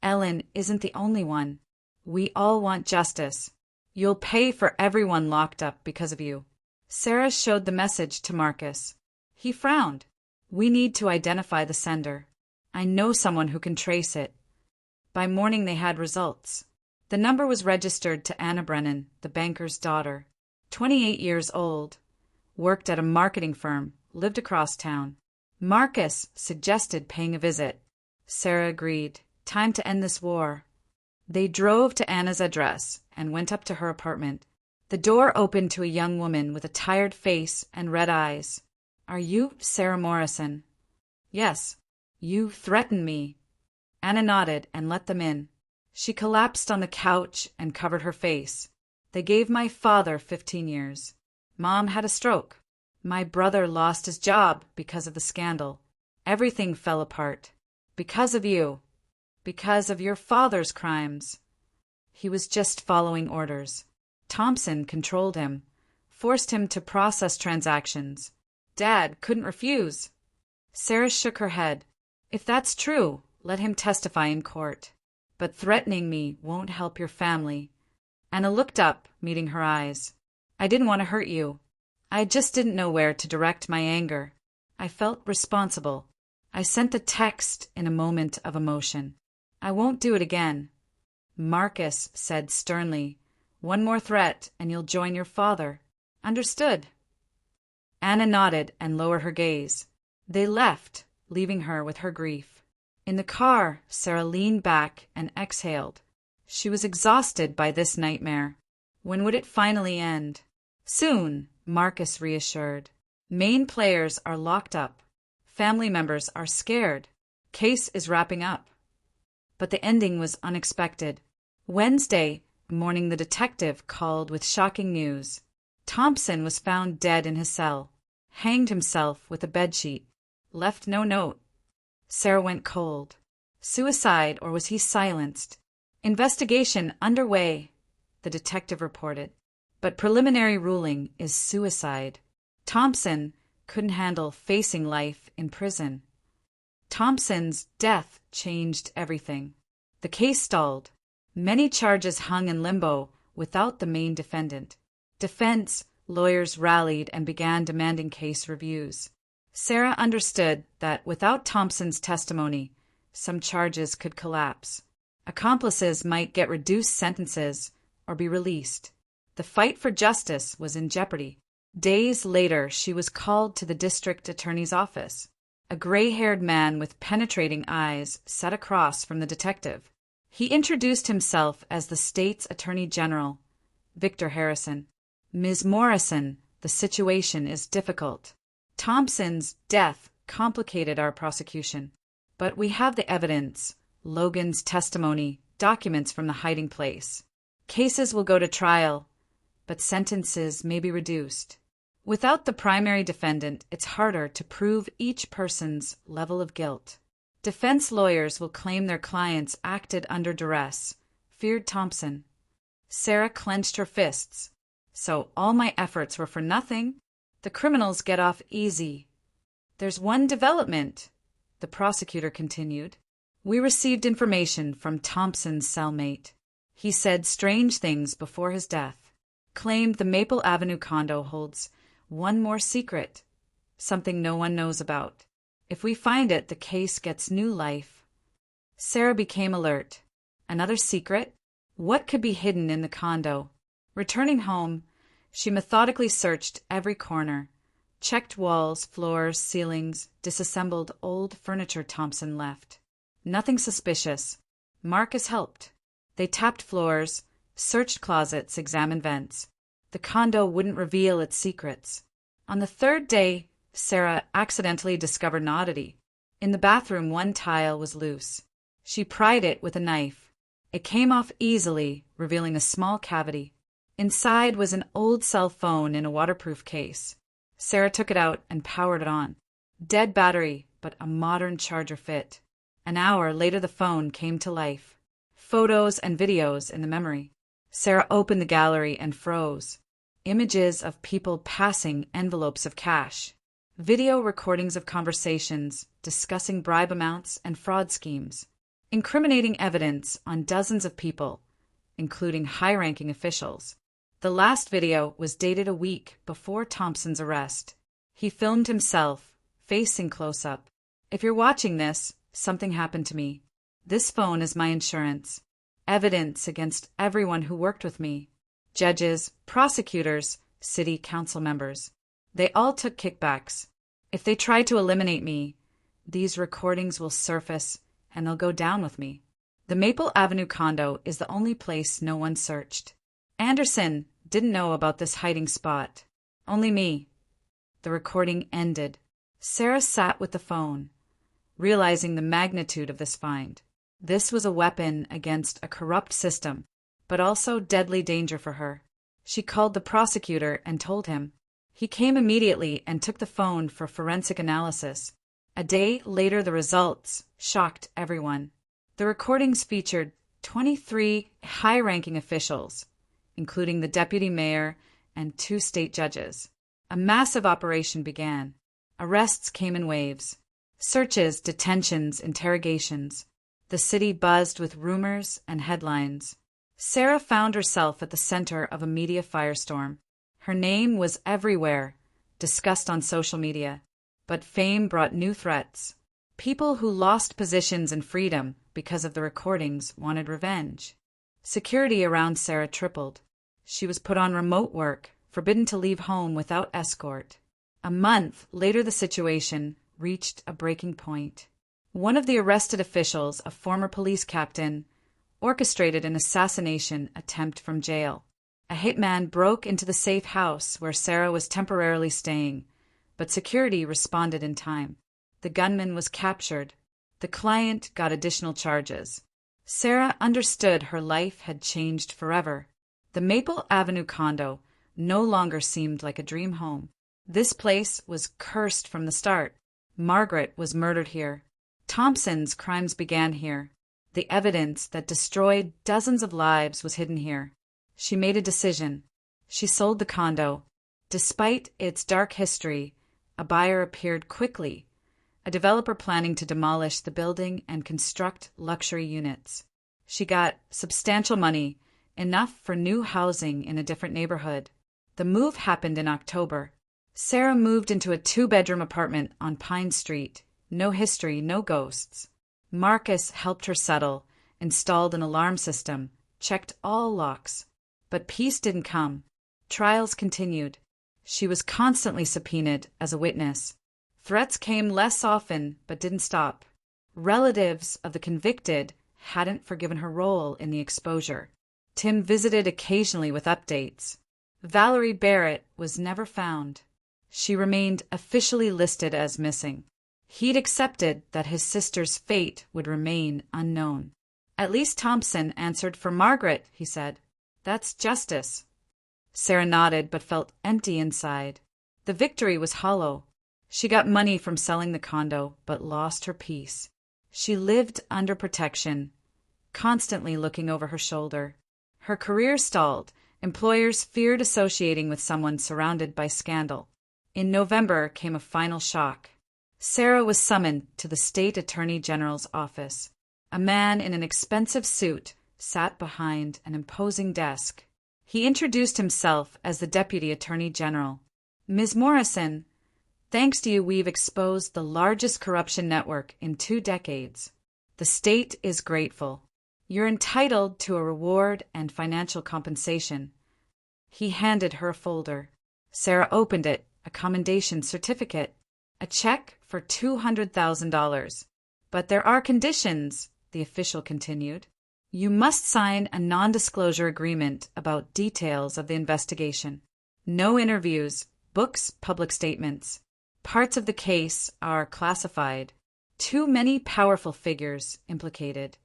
"Ellen isn't the only one. We all want justice. You'll pay for everyone locked up because of you." Sarah showed the message to Marcus. He frowned. "We need to identify the sender. I know someone who can trace it." By morning they had results. The number was registered to Anna Brennan, the banker's daughter, 28 years old, worked at a marketing firm, lived across town. Marcus suggested paying a visit. Sarah agreed. Time to end this war. They drove to Anna's address and went up to her apartment. The door opened to a young woman with a tired face and red eyes. "Are you Sarah Morrison?" "Yes." "You threatened me." Anna nodded and let them in. She collapsed on the couch and covered her face. "They gave my father 15 years. Mom had a stroke. My brother lost his job because of the scandal. Everything fell apart. Because of you." Because of your father's crimes. He was just following orders. Thompson controlled him, forced him to process transactions. Dad couldn't refuse. Sarah shook her head. If that's true, let him testify in court. But threatening me won't help your family. Anna looked up, meeting her eyes. I didn't want to hurt you. I just didn't know where to direct my anger. I felt responsible. I sent the text in a moment of emotion. I won't do it again. Marcus said sternly, "One more threat and you'll join your father." Understood. Anna nodded and lowered her gaze. They left, leaving her with her grief. In the car, Sarah leaned back and exhaled. She was exhausted by this nightmare. When would it finally end? Soon, Marcus reassured. Main players are locked up. Family members are scared. Case is wrapping up. But the ending was unexpected. Wednesday morning, the detective called with shocking news. Thompson was found dead in his cell, hanged himself with a bedsheet, left no note. Sarah went cold. Suicide, or was he silenced? Investigation underway, the detective reported. But preliminary ruling is suicide. Thompson couldn't handle facing life in prison. Thompson's death changed everything. The case stalled. Many charges hung in limbo without the main defendant. Defense lawyers rallied and began demanding case reviews. Sarah understood that without Thompson's testimony, some charges could collapse. Accomplices might get reduced sentences or be released. The fight for justice was in jeopardy. Days later, she was called to the district attorney's office. A gray-haired man with penetrating eyes sat across from the detective. He introduced himself as the state's attorney general, Victor Harrison. Ms. Morrison, the situation is difficult. Thompson's death complicated our prosecution. But we have the evidence, Logan's testimony, documents from the hiding place. Cases will go to trial, but sentences may be reduced. Without the primary defendant, it's harder to prove each person's level of guilt. Defense lawyers will claim their clients acted under duress, feared Thompson. Sarah clenched her fists. So all my efforts were for nothing? The criminals get off easy. There's one development, the prosecutor continued. We received information from Thompson's cellmate. He said strange things before his death. Claimed the Maple Avenue condo holds one more secret, something no one knows about. If we find it, the case gets new life. Sarah became alert. Another secret? What could be hidden in the condo? Returning home, she methodically searched every corner, checked walls, floors, ceilings, disassembled old furniture Thompson left. Nothing suspicious. Marcus helped. They tapped floors, searched closets, examined vents. The condo wouldn't reveal its secrets. On the third day, Sarah accidentally discovered an oddity. In the bathroom, one tile was loose. She pried it with a knife. It came off easily, revealing a small cavity. Inside was an old cell phone in a waterproof case. Sarah took it out and powered it on. Dead battery, but a modern charger fit. An hour later, the phone came to life. Photos and videos in the memory. Sarah opened the gallery and froze. Images of people passing envelopes of cash. Video recordings of conversations discussing bribe amounts and fraud schemes. Incriminating evidence on dozens of people, including high-ranking officials. The last video was dated a week before Thompson's arrest. He filmed himself, facing close-up. If you're watching this, something happened to me. This phone is my insurance. Evidence against everyone who worked with me. Judges, prosecutors, city council members. They all took kickbacks. If they try to eliminate me, these recordings will surface and they'll go down with me. The Maple Avenue condo is the only place no one searched. Anderson didn't know about this hiding spot. Only me. The recording ended. Sarah sat with the phone, realizing the magnitude of this find. This was a weapon against a corrupt system, but also deadly danger for her. She called the prosecutor and told him. He came immediately and took the phone for forensic analysis. A day later, the results shocked everyone. The recordings featured 23 high-ranking officials, including the deputy mayor and 2 state judges. A massive operation began. Arrests came in waves. Searches, detentions, interrogations. The city buzzed with rumors and headlines. Sarah found herself at the center of a media firestorm. Her name was everywhere, discussed on social media. But fame brought new threats. People who lost positions and freedom because of the recordings wanted revenge. Security around Sarah tripled. She was put on remote work, forbidden to leave home without escort. A month later, the situation reached a breaking point. One of the arrested officials, a former police captain, orchestrated an assassination attempt from jail. A hitman broke into the safe house where Sarah was temporarily staying, but security responded in time. The gunman was captured. The client got additional charges. Sarah understood her life had changed forever. The Maple Avenue condo no longer seemed like a dream home. This place was cursed from the start. Margaret was murdered here. Thompson's crimes began here. The evidence that destroyed dozens of lives was hidden here. She made a decision. She sold the condo. Despite its dark history, a buyer appeared quickly, a developer planning to demolish the building and construct luxury units. She got substantial money, enough for new housing in a different neighborhood. The move happened in October. Sarah moved into a 2-bedroom apartment on Pine Street. No history, no ghosts. Marcus helped her settle, installed an alarm system, checked all locks. But peace didn't come. Trials continued. She was constantly subpoenaed as a witness. Threats came less often, but didn't stop. Relatives of the convicted hadn't forgiven her role in the exposure. Tim visited occasionally with updates. Valerie Barrett was never found. She remained officially listed as missing. He'd accepted that his sister's fate would remain unknown. At least Thompson answered for Margaret, he said. That's justice. Sarah nodded but felt empty inside. The victory was hollow. She got money from selling the condo but lost her peace. She lived under protection, constantly looking over her shoulder. Her career stalled. Employers feared associating with someone surrounded by scandal. In November came a final shock. Sarah was summoned to the state attorney general's office. A man in an expensive suit sat behind an imposing desk. He introduced himself as the deputy attorney general. Ms. Morrison, thanks to you, we've exposed the largest corruption network in 2 decades. The state is grateful. You're entitled to a reward and financial compensation. He handed her a folder. Sarah opened it, a commendation certificate, a check for $200,000. But there are conditions, the official continued. You must sign a non-disclosure agreement about details of the investigation. No interviews, books, public statements. Parts of the case are classified. Too many powerful figures implicated.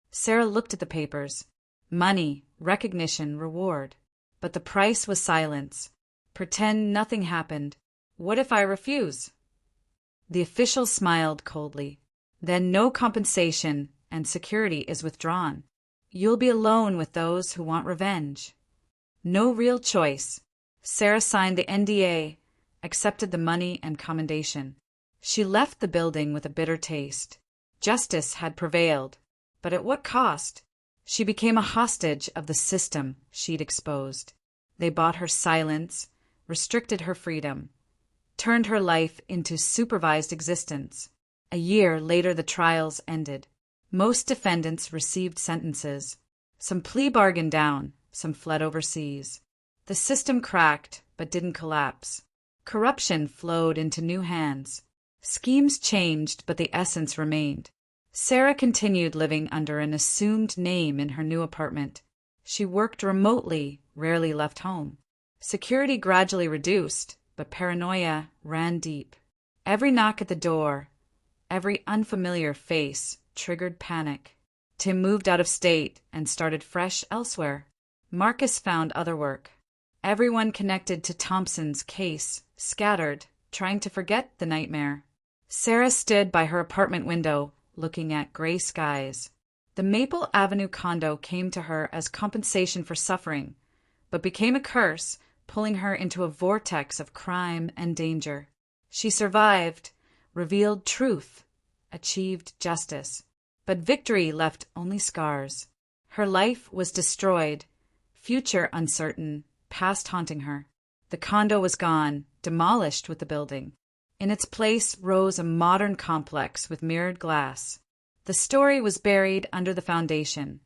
Sarah looked at the papers. Money, recognition, reward. But the price was silence. Pretend nothing happened. What if I refuse? The official smiled coldly. Then no compensation and security is withdrawn. You'll be alone with those who want revenge. No real choice. Sarah signed the NDA, accepted the money and commendation. She left the building with a bitter taste. Justice had prevailed, but at what cost? She became a hostage of the system she'd exposed. They bought her silence, restricted her freedom, turned her life into supervised existence. A year later, the trials ended. Most defendants received sentences. Some plea bargained down, some fled overseas. The system cracked, but didn't collapse. Corruption flowed into new hands. Schemes changed, but the essence remained. Sarah continued living under an assumed name in her new apartment. She worked remotely, rarely left home. Security gradually reduced, but paranoia ran deep. Every knock at the door, every unfamiliar face triggered panic. Tim moved out of state and started fresh elsewhere. Marcus found other work. Everyone connected to Thompson's case scattered, trying to forget the nightmare. Sarah stood by her apartment window, looking at gray skies. The Maple Avenue condo came to her as compensation for suffering, but became a curse, pulling her into a vortex of crime and danger. She survived, revealed truth, achieved justice. But victory left only scars. Her life was destroyed, future uncertain, past haunting her. The condo was gone, demolished with the building. In its place rose a modern complex with mirrored glass. The story was buried under the foundation,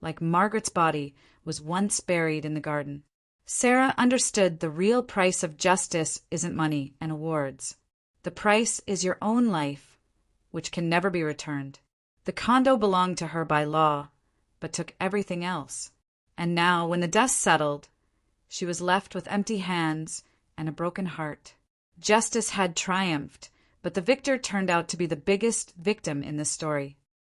like Margaret's body was once buried in the garden. Sarah understood the real price of justice isn't money and awards. The price is your own life, which can never be returned. The condo belonged to her by law, but took everything else. And now, when the dust settled, she was left with empty hands and a broken heart. Justice had triumphed, but the victor turned out to be the biggest victim in this story.